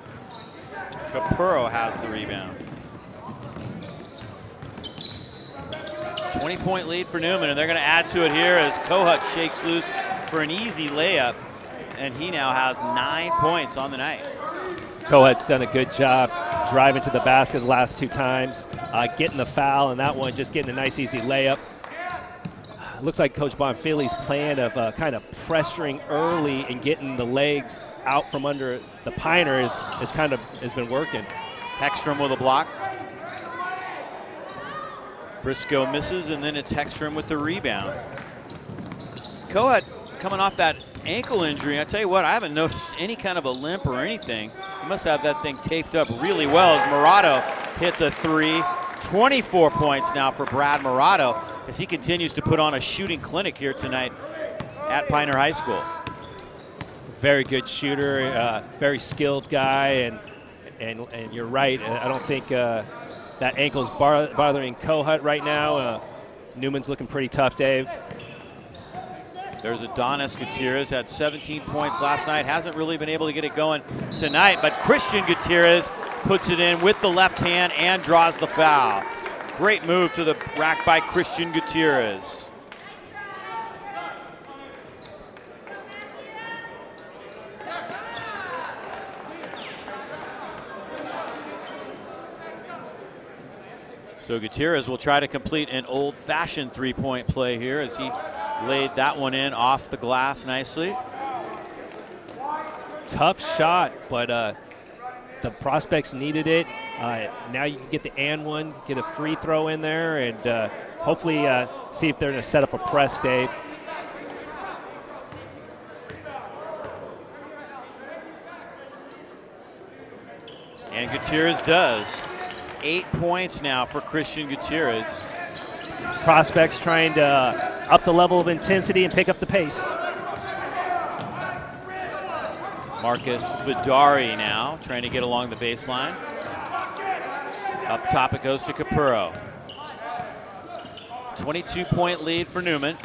Capurro has the rebound. 20-point lead for Newman, and they're going to add to it here as Kohut shakes loose for an easy layup, and he now has 9 points on the night. Kohut's done a good job driving to the basket the last 2 times, getting the foul, and that one just getting a nice easy layup. Looks like Coach Bonfili's plan of kind of pressuring early and getting the legs out from under the PINER has been working. Hekstrom with a block. Briscoe misses, and then it's Hekstrom with the rebound. Kohut coming off that ankle injury. I tell you what, I haven't noticed any kind of a limp or anything. He must have that thing taped up really well as Morato hits a 3. 24 points now for Brad Morato as he continues to put on a shooting clinic here tonight at PINER High School. Very good shooter, very skilled guy, and you're right. I don't think that ankle's bothering Kohut right now. Newman's looking pretty tough, Dave. There's Adonis Gutierrez, had 17 points last night. Hasn't really been able to get it going tonight, but Christian Gutierrez puts it in with the left hand and draws the foul. Great move to the rack by Christian Gutierrez. So Gutierrez will try to complete an old-fashioned three-point play here as he laid that one in off the glass nicely. Tough shot, but the prospects needed it. Now you can get the and one, get a free throw in there, and hopefully see if they're going to set up a press, Dave. And Gutierrez does. 8 points now for Christian Gutierrez. Prospects trying to up the level of intensity and pick up the pace. Marcus Vidari now trying to get along the baseline. Up top it goes to Capurro. 22-point lead for Newman.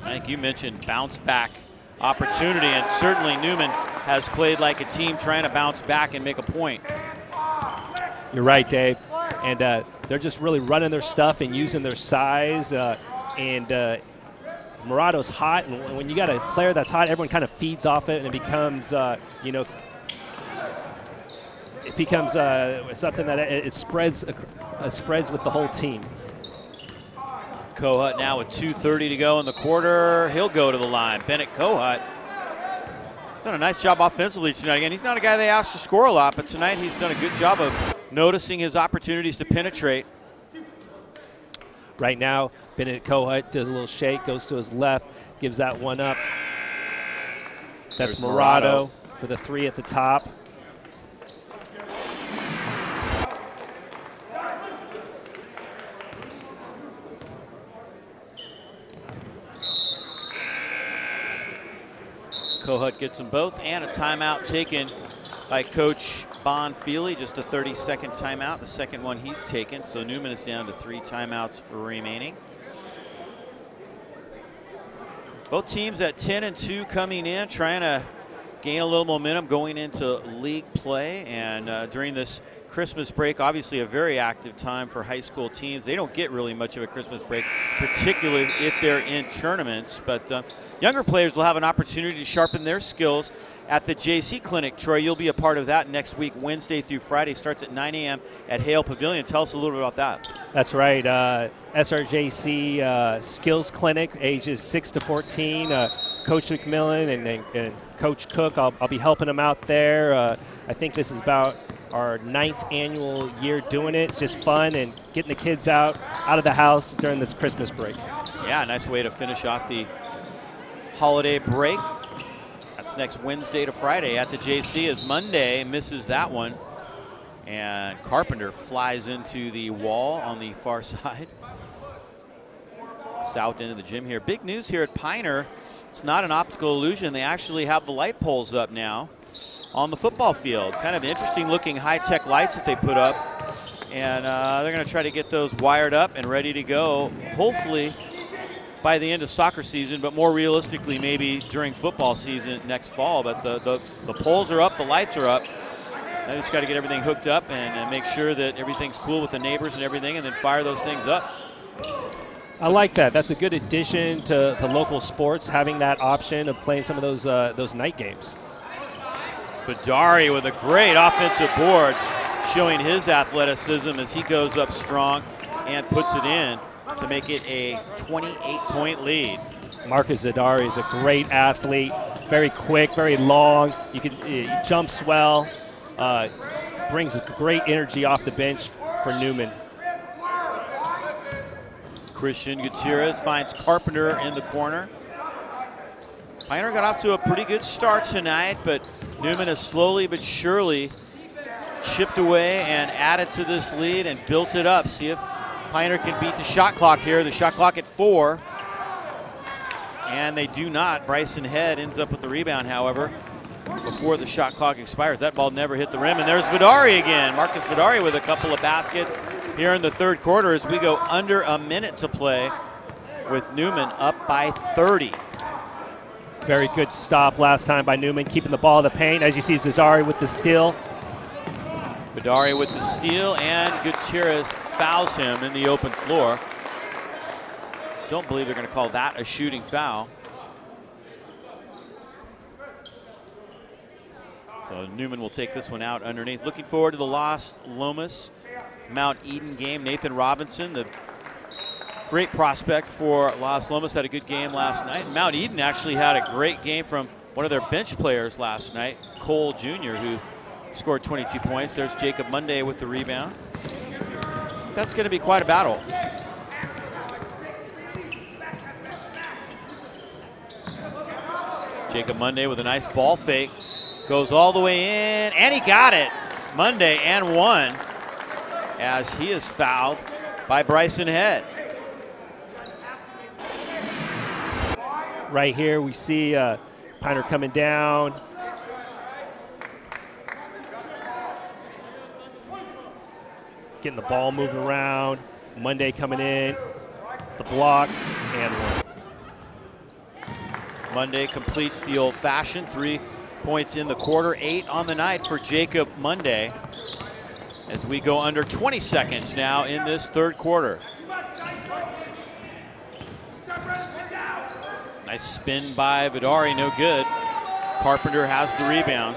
I think you mentioned bounce back opportunity, and certainly Newman has played like a team trying to bounce back and make a point. You're right, Dave. And they're just really running their stuff and using their size. And Morato's hot, and when you got a player that's hot, everyone kind of feeds off it, and it becomes, something that it spreads with the whole team. Kohut now with 2:30 to go in the quarter. He'll go to the line. Bennett Kohut done a nice job offensively tonight. Again, he's not a guy they ask to score a lot, but tonight he's done a good job of noticing his opportunities to penetrate. Right now, Bennett Kohut does a little shake, goes to his left, gives that one up. That's Morato for the three at the top. Kohut gets them both, and a timeout taken by Coach Bonfili. Just a 30-second timeout, the second one he's taken. So Newman is down to 3 timeouts remaining. Both teams at 10-2 coming in, trying to gain a little momentum going into league play. And during this Christmas break, obviously a very active time for high school teams. They don't get really much of a Christmas break, particularly if they're in tournaments. But younger players will have an opportunity to sharpen their skills at the JC Clinic. Troy, you'll be a part of that next week, Wednesday through Friday. Starts at 9 a.m. at Hale Pavilion. Tell us a little bit about that. That's right. SRJC Skills Clinic, ages 6 to 14. Coach McMillan and Coach Cook, I'll be helping them out there. I think this is about our 9th annual year doing it. It's just fun and getting the kids out of the house during this Christmas break. Yeah, nice way to finish off the holiday break. That's next Wednesday to Friday at the JC, as Monday misses that one. And Carpenter flies into the wall on the far side. South end of the gym here. Big news here at PINER. It's not an optical illusion. They actually have the light poles up now on the football field. Kind of interesting looking high-tech lights that they put up. And they're going to try to get those wired up and ready to go, hopefully by the end of soccer season, but more realistically maybe during football season next fall. But the poles are up, the lights are up. I just got to get everything hooked up and make sure that everything's cool with the neighbors and everything, and then fire those things up. I like that. That's a good addition to the local sports, having that option of playing some of those night games. Vidari with a great offensive board, showing his athleticism as he goes up strong and puts it in to make it a 28-point lead. Marcus Vidari is a great athlete, very quick, very long. He jumps well, brings a great energy off the bench for Newman. Christian Gutierrez finds Carpenter in the corner. PINER got off to a pretty good start tonight, but Newman has slowly but surely chipped away and added to this lead and built it up. See if PINER can beat the shot clock here. The shot clock at 4. And they do not. Bryson Head ends up with the rebound, however, before the shot clock expires. That ball never hit the rim. And there's Vidari again. Marcus Vidari with a couple of baskets here in the third quarter as we go under a minute to play with Newman up by 30. Very good stop last time by Newman, keeping the ball in the paint. As you see, Vidari with the steal. Vidari with the steal, and Gutierrez fouls him in the open floor. Don't believe they're going to call that a shooting foul. So So Newman will take this one out underneath. Looking forward to the Los Lomas Mount Eden game. Nathan Robinson, the great prospect for Los Lomas, had a good game last night. Mount Eden actually had a great game from one of their bench players last night, Cole Jr., who scored 22 points. There's Jacob Monday with the rebound. That's going to be quite a battle. Jacob Monday with a nice ball fake. Goes all the way in, and he got it. Monday and one, as he is fouled by Bryson Head. Right here we see Piner coming down. Getting the ball moving around. Monday coming in. The block and one. Monday completes the old-fashioned 3 points in the quarter, 8 on the night for Jacob Monday as we go under 20 seconds now in this third quarter. Nice spin by Vidari, no good. Carpenter has the rebound.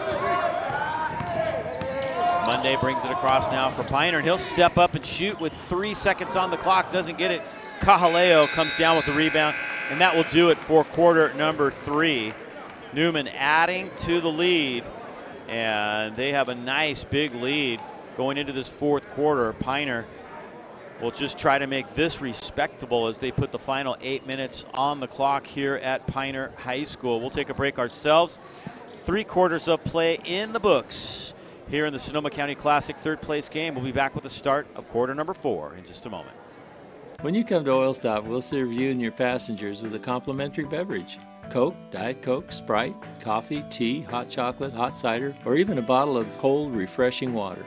Monday brings it across now for Piner, and he'll step up and shoot with 3 seconds on the clock. Doesn't get it. Cajaleo comes down with the rebound, and that will do it for quarter number 3. Newman adding to the lead, and they have a nice big lead going into this fourth quarter. Piner will just try to make this respectable as they put the final 8 minutes on the clock here at Piner High School. We'll take a break ourselves. 3 quarters of play in the books here in the Sonoma County Classic third place game. We'll be back with the start of quarter number 4 in just a moment. When you come to Oil Stop, we'll serve you and your passengers with a complimentary beverage. Coke, Diet Coke, Sprite, coffee, tea, hot chocolate, hot cider, or even a bottle of cold, refreshing water.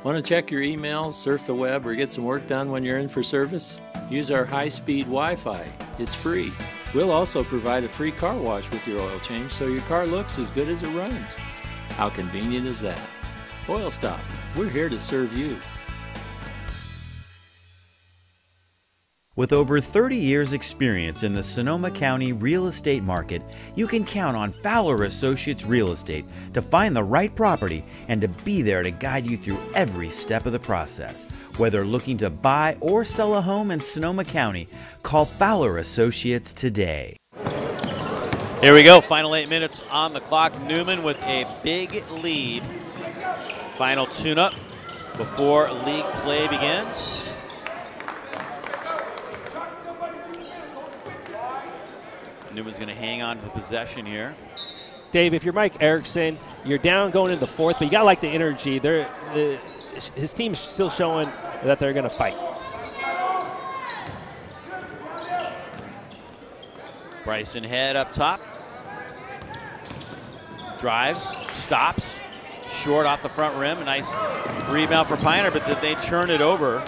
Want to check your emails, surf the web, or get some work done when you're in for service? Use our high-speed Wi-Fi. It's free. We'll also provide a free car wash with your oil change so your car looks as good as it runs. How convenient is that? Oil Stop, we're here to serve you. With over 30 years' experience in the Sonoma County real estate market, you can count on Fowler Associates Real Estate to find the right property and to be there to guide you through every step of the process. Whether looking to buy or sell a home in Sonoma County, call Fowler Associates today. Here we go, final 8 minutes on the clock. Newman with a big lead. Final tune-up before league play begins. Newman's going to hang on to the possession here. Dave, if you're Mike Erickson, you're down going into the fourth, but you got to like the energy. His team's still showing that they're going to fight. Bryson Head up top. Drives, stops, short off the front rim. A nice rebound for Piner, but they turn it over.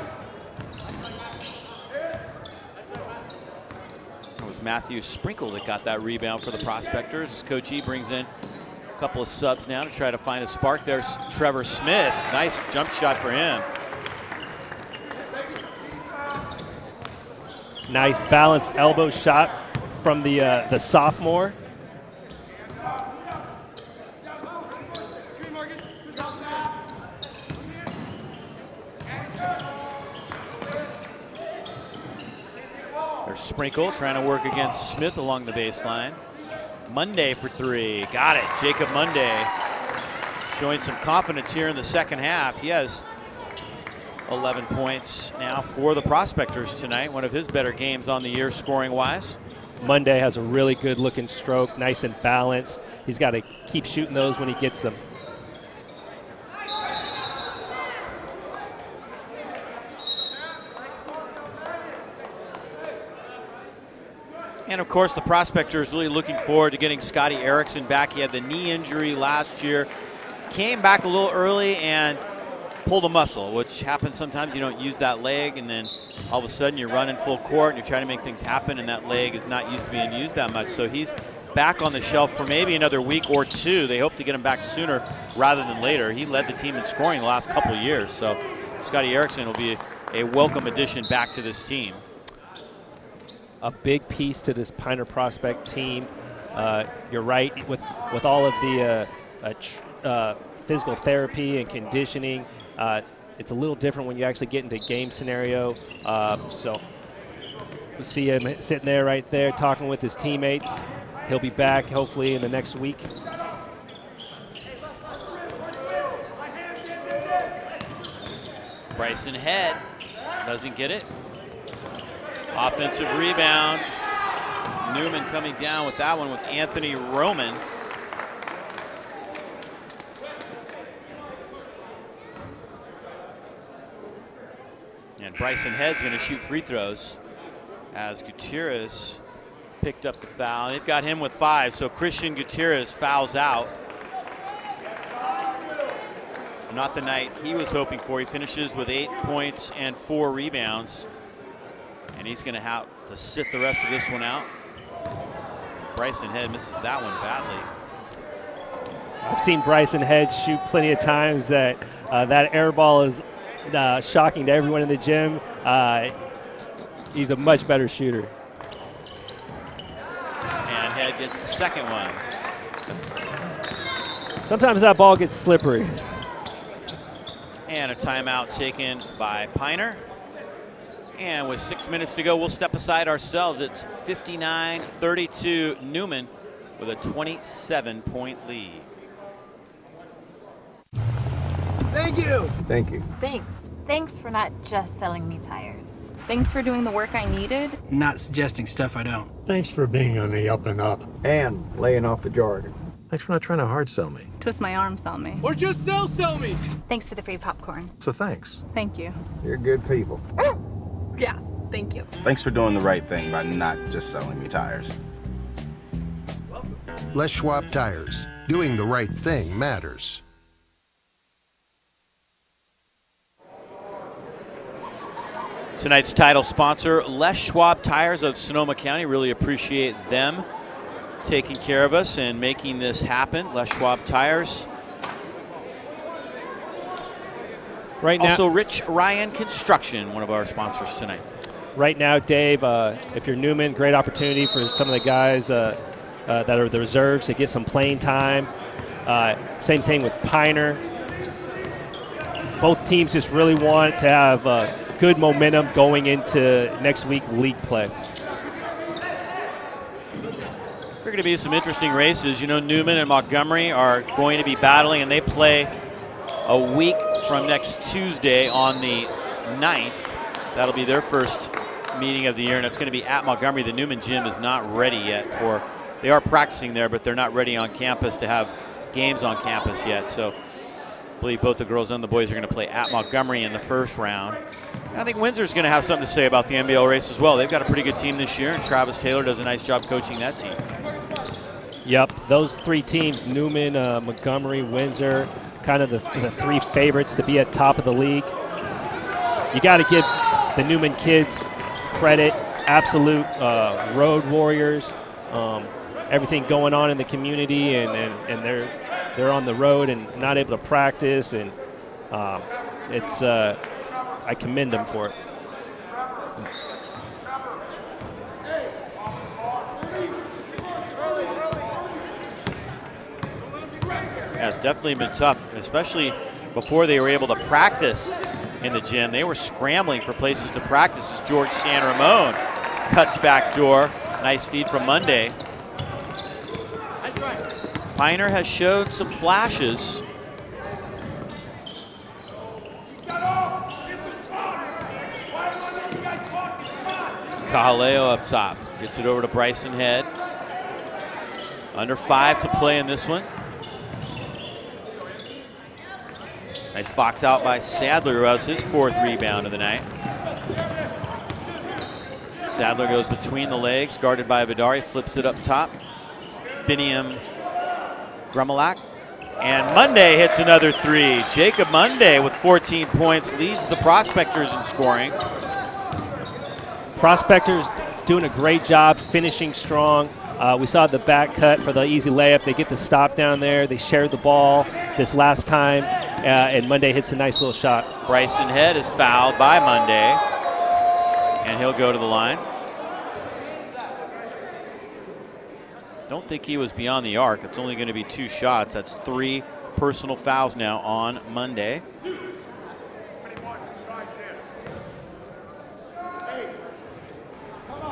Matthew Sprinkle that got that rebound for the Prospectors as Coach E brings in a couple of subs now to try to find a spark. There's Trevor Smith. Nice jump shot for him. Nice balanced elbow shot from the sophomore. Sprinkle trying to work against Smith along the baseline. Monday for 3. Got it. Jacob Monday showing some confidence here in the second half. He has 11 points now for the Prospectors tonight. One of his better games on the year scoring-wise. Monday has a really good-looking stroke, nice and balanced. He's got to keep shooting those when he gets them. And of course, the Prospectors really looking forward to getting Scotty Erickson back. He had the knee injury last year, came back a little early and pulled a muscle, which happens sometimes. You don't use that leg, and then all of a sudden you're running full court and you're trying to make things happen, and that leg is not used to being used that much. So he's back on the shelf for maybe another week or 2. They hope to get him back sooner rather than later. He led the team in scoring the last couple of years, so Scotty Erickson will be a welcome addition back to this team. A big piece to this Piner Prospect team. You're right, with all of the physical therapy and conditioning. It's a little different when you actually get into game scenario. So we see him sitting there right there talking with his teammates. He'll be back hopefully in the next week. Bryson Head doesn't get it. Offensive rebound. Newman coming down with that one was Anthony Roman. And Bryson Head's going to shoot free throws as Gutierrez picked up the foul. They've got him with 5, so Christian Gutierrez fouls out. Not the night he was hoping for. He finishes with 8 points and 4 rebounds. And he's going to have to sit the rest of this one out. Bryson Head misses that one badly. I've seen Bryson Head shoot plenty of times. That air ball is shocking to everyone in the gym. He's a much better shooter. And Head gets the second one. Sometimes that ball gets slippery. And a timeout taken by PINER. And with 6 minutes to go, we'll step aside ourselves. It's 59-32 Newman with a 27-point lead. Thank you. Thank you. Thanks. Thanks for not just selling me tires. Thanks for doing the work I needed. Not suggesting stuff I don't. Thanks for being on the up and up. And laying off the jargon. Thanks for not trying to hard sell me. Twist my arm, sell me. Or just sell me. Thanks for the free popcorn. So thanks. Thank you. You're good people. Yeah, thank you. Thanks for doing the right thing by not just selling me tires. Les Schwab Tires. Doing the right thing matters. Tonight's title sponsor, Les Schwab Tires of Sonoma County. Really appreciate them taking care of us and making this happen. Les Schwab Tires. Right now, also, Rich Ryan Construction, one of our sponsors tonight. Right now, Dave, if you're Newman, great opportunity for some of the guys that are the reserves to get some playing time. Same thing with PINER. Both teams just really want to have good momentum going into next week league play. There are going to be some interesting races. You know, Newman and Montgomery are going to be battling, and they play a week from next Tuesday on the 9th. That'll be their first meeting of the year, and it's going to be at Montgomery. The Newman gym is not ready yet for, they are practicing there, but they're not ready on campus to have games on campus yet. So I believe both the girls and the boys are going to play at Montgomery in the first round. And I think Windsor's going to have something to say about the NBL race as well. They've got a pretty good team this year, and Travis Taylor does a nice job coaching that team. Yep, those 3 teams, Newman, Montgomery, Windsor, kind of the 3 favorites to be at top of the league. You got to give the Newman kids credit, absolute road warriors. Everything going on in the community, and they're on the road and not able to practice, and it's I commend them for it. Yeah, it's definitely been tough, especially before they were able to practice in the gym. They were scrambling for places to practice as George San Ramon cuts back door. Nice feed from Monday. PINER has showed some flashes. Cajaleo up top. Gets it over to Bryson Head. Under 5 to play in this one. Nice box out by Sadler, who has his 4th rebound of the night. Sadler goes between the legs, guarded by Vidari, flips it up top. Biniam Grumelak. And Monday hits another 3. Jacob Monday with 14 points leads the Prospectors in scoring. Prospectors doing a great job finishing strong. We saw the back cut for the easy layup. They get the stop down there. They shared the ball this last time, and Monday hits a nice little shot. Bryson Head is fouled by Monday, and he'll go to the line. Don't think he was beyond the arc. It's only going to be 2 shots. That's 3 personal fouls now on Monday.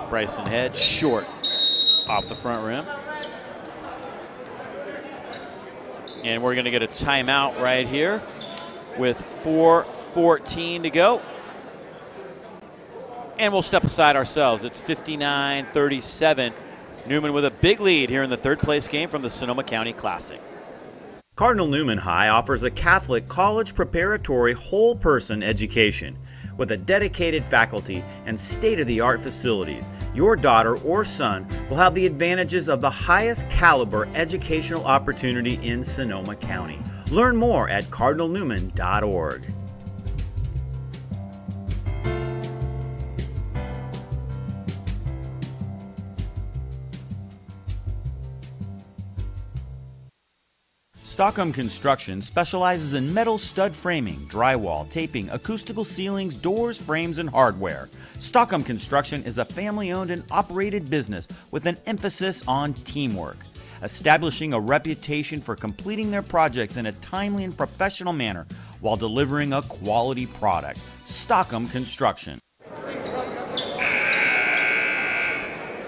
Bryson Head short off the front rim. And we're going to get a timeout right here with 4:14 to go. And we'll step aside ourselves. It's 59-37. Newman with a big lead here in the third place game from the Sonoma County Classic. Cardinal Newman High offers a Catholic college preparatory whole person education. With a dedicated faculty and state-of-the-art facilities, your daughter or son will have the advantages of the highest caliber educational opportunity in Sonoma County. Learn more at cardinalnewman.org. Stockholm Construction specializes in metal stud framing, drywall, taping, acoustical ceilings, doors, frames, and hardware. Stockholm Construction is a family-owned and operated business with an emphasis on teamwork, establishing a reputation for completing their projects in a timely and professional manner while delivering a quality product. Stockholm Construction.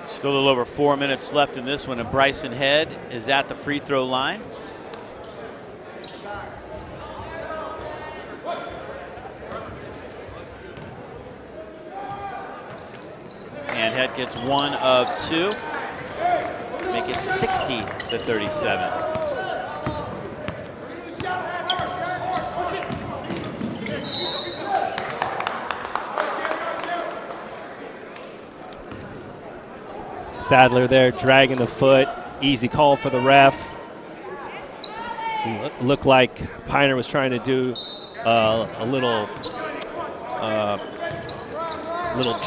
Still a little over 4 minutes left in this one, and Bryson Head is at the free throw line. And Head gets 1 of 2. Make it 60-37. Sadler there dragging the foot. Easy call for the ref. Looked like PINER was trying to do a little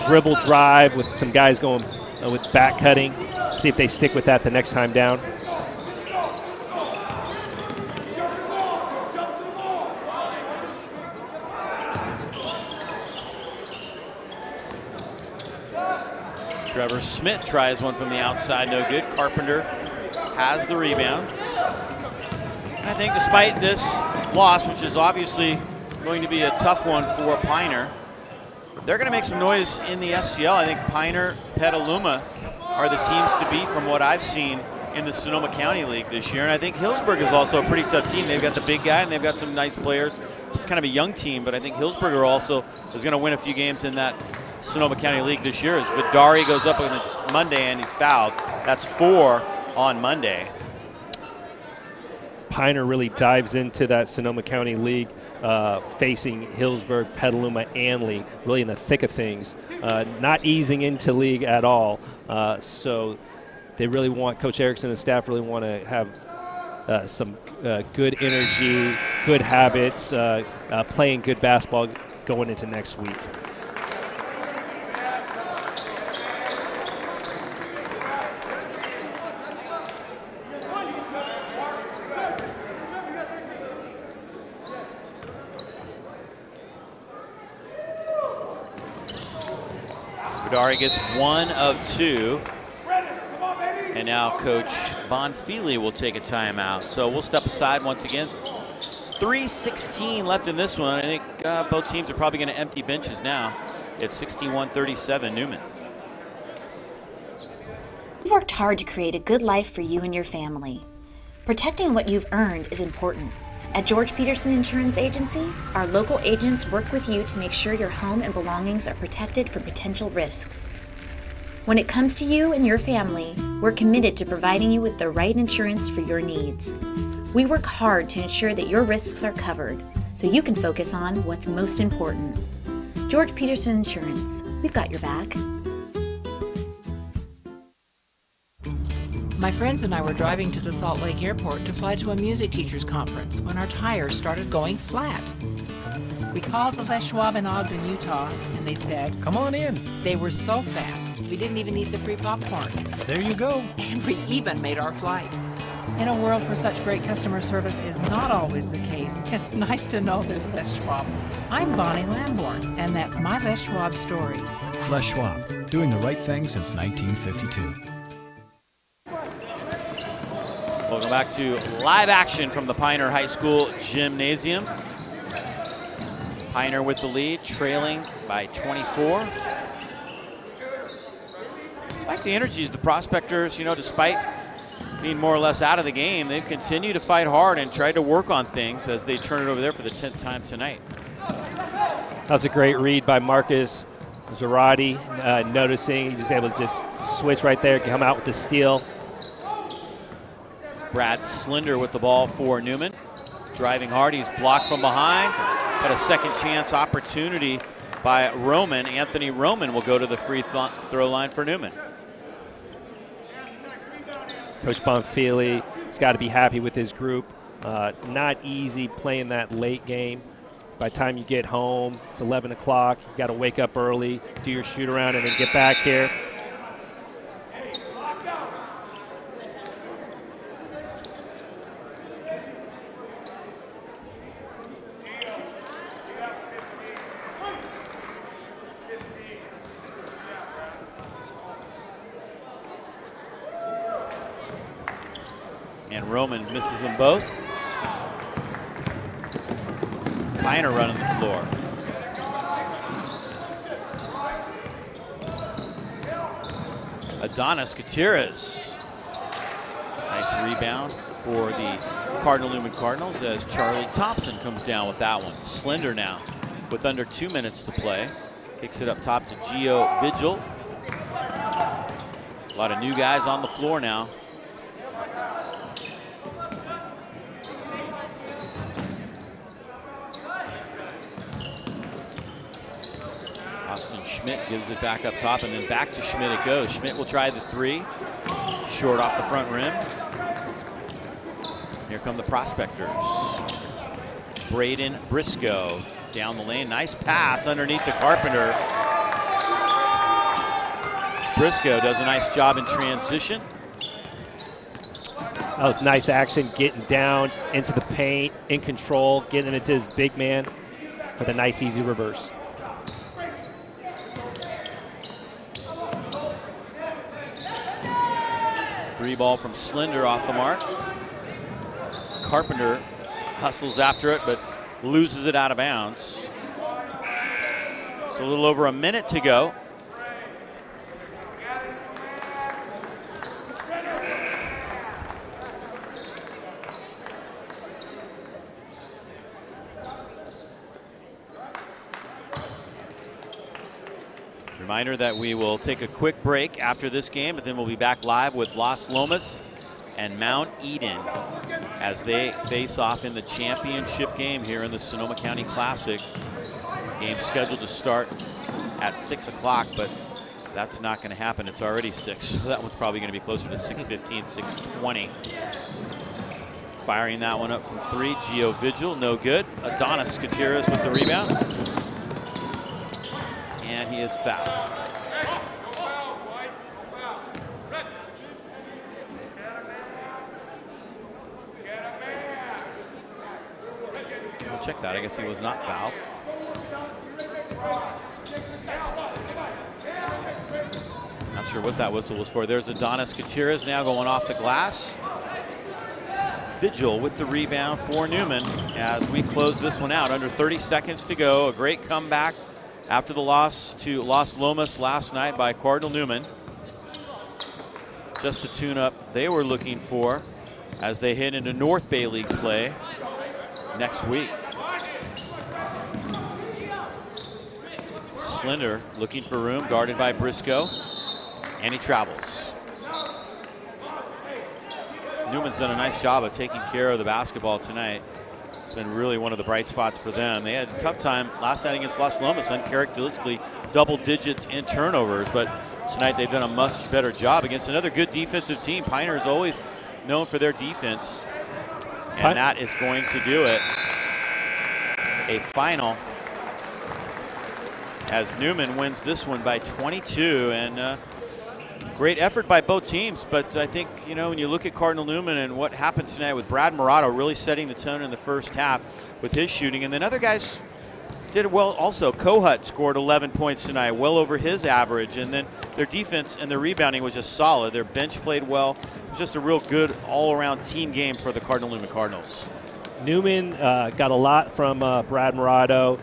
dribble drive with some guys going with back cutting. See if they stick with that the next time down. Trevor Smith tries one from the outside, no good. Carpenter has the rebound. I think despite this loss, which is obviously going to be a tough one for PINER, they're going to make some noise in the SCL. I think PINER, Petaluma are the teams to beat from what I've seen in the Sonoma County League this year. And I think Hillsburg is also a pretty tough team. They've got the big guy and they've got some nice players. Kind of a young team, but I think Hillsburg also is going to win a few games in that Sonoma County League this year as Vidari goes up against Monday and he's fouled. That's 4 on Monday. PINER really dives into that Sonoma County League, facing Hillsburg, Petaluma, and League, really in the thick of things, not easing into League at all. So they really want, Coach Erickson and the staff really want to have some good energy, good habits, playing good basketball going into next week. Vidari gets 1 of 2. And now Coach Bonfili will take a timeout. So we'll step aside once again. 3:16 left in this one. I think both teams are probably going to empty benches now. It's 61-37 Newman. You've worked hard to create a good life for you and your family. Protecting what you've earned is important. At George Peterson Insurance Agency, our local agents work with you to make sure your home and belongings are protected from potential risks. When it comes to you and your family, we're committed to providing you with the right insurance for your needs. We work hard to ensure that your risks are covered, so you can focus on what's most important. George Peterson Insurance, we've got your back. My friends and I were driving to the Salt Lake Airport to fly to a music teachers conference when our tires started going flat. We called the Les Schwab in Ogden, Utah, and they said, "Come on in." They were so fast, we didn't even eat the free popcorn. There you go. And we even made our flight. In a world where such great customer service is not always the case, it's nice to know there's Les Schwab. I'm Bonnie Lamborn, and that's my Les Schwab story. Les Schwab, doing the right thing since 1952. Welcome back to live action from the PINER High School Gymnasium. PINER with the lead, trailing by 24. I like the energies of the Prospectors, you know, despite being more or less out of the game, they've continued to fight hard and tried to work on things as they turn it over there for the 10th time tonight. That was a great read by Marcus Zarate, noticing he was able to just switch right there, come out with the steal. Brad Slender with the ball for Newman. Driving hard, he's blocked from behind, but a second chance opportunity by Roman. Anthony Roman will go to the free throw line for Newman. Coach Bonfili has got to be happy with his group. Not easy playing that late game. By the time you get home, it's 11 o'clock. You got to wake up early, do your shoot around, and then get back here. And Roman misses them both. PINER running the floor. Adonis Gutierrez. Nice rebound for the Cardinal-Newman Cardinals as Charlie Thompson comes down with that one. Slender now with under 2 minutes to play. Kicks it up top to Gio Vigil. A lot of new guys on the floor now. Schmidt gives it back up top, and then back to Schmidt it goes. Schmidt will try the three. Short off the front rim. Here come the Prospectors. Braden Briscoe down the lane. Nice pass underneath to Carpenter. Briscoe does a nice job in transition. That was nice action, getting down into the paint, in control, getting into his big man for the nice, easy reverse. Three ball from Slender off the mark. Carpenter hustles after it, but loses it out of bounds. So a little over a minute to go. Reminder that we will take a quick break after this game, but then we'll be back live with Las Lomas and Mount Eden as they face off in the championship game here in the Sonoma County Classic. Game scheduled to start at 6 o'clock, but that's not going to happen. It's already 6, so that one's probably going to be closer to 6:15, 6:20. Firing that one up from three, Gio Vigil, no good. Adonis Gutierrez with the rebound. And he is fouled. We'll check that. I guess he was not fouled. Not sure what that whistle was for. There's Adonis Gutierrez now going off the glass. Vigil with the rebound for Newman as we close this one out. Under 30 seconds to go. A great comeback after the loss to Las Lomas last night by Cardinal Newman. Just the tune-up they were looking for as they head into North Bay League play next week. Slender looking for room, guarded by Briscoe, and he travels. Newman's done a nice job of taking care of the basketball tonight. It's been really one of the bright spots for them. They had a tough time last night against Las Lomas, uncharacteristically double digits in turnovers, but tonight they've done a much better job against another good defensive team. PINER is always known for their defense, and that is going to do it. A final as Newman wins this one by 22, and great effort by both teams, but I think, you know, when you look at Cardinal Newman and what happened tonight with Brad Morato really setting the tone in the first half with his shooting, and then other guys did well also. Kohut scored 11 points tonight, well over his average. And then their defense and their rebounding was just solid. Their bench played well. It was just a real good all-around team game for the Cardinal-Newman Cardinals. Newman got a lot from Brad Morado.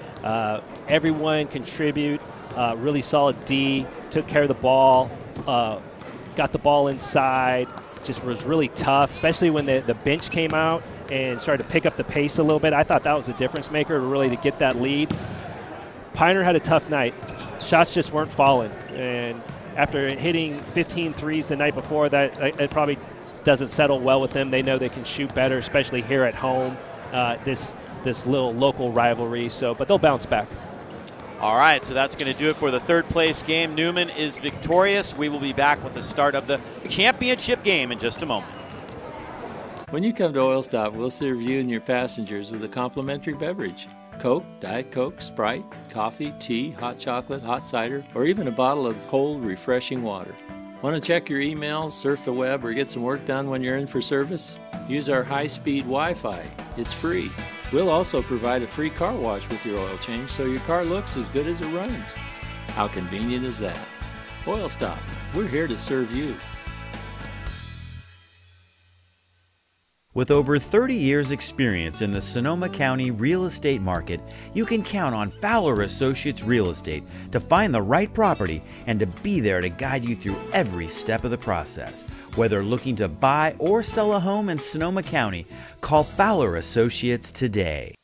Everyone contribute. Really solid D. Took care of the ball. Got the ball inside. Just was really tough, especially when the bench came out and started to pick up the pace a little bit. I thought that was a difference maker really to get that lead. PINER had a tough night. Shots just weren't falling. And after hitting 15 threes the night before, it probably doesn't settle well with them. They know they can shoot better, especially here at home, this little local rivalry. But they'll bounce back. All right, so that's going to do it for the third place game. Newman is victorious. We will be back with the start of the championship game in just a moment. When you come to Oil Stop, we'll serve you and your passengers with a complimentary beverage. Coke, Diet Coke, Sprite, coffee, tea, hot chocolate, hot cider, or even a bottle of cold, refreshing water. Want to check your emails, surf the web, or get some work done when you're in for service? Use our high-speed Wi-Fi. It's free. We'll also provide a free car wash with your oil change so your car looks as good as it runs. How convenient is that? Oil Stop, we're here to serve you. With over 30 years' experience in the Sonoma County real estate market, you can count on Fowler Associates Real Estate to find the right property and to be there to guide you through every step of the process. Whether looking to buy or sell a home in Sonoma County, call Fowler Associates today.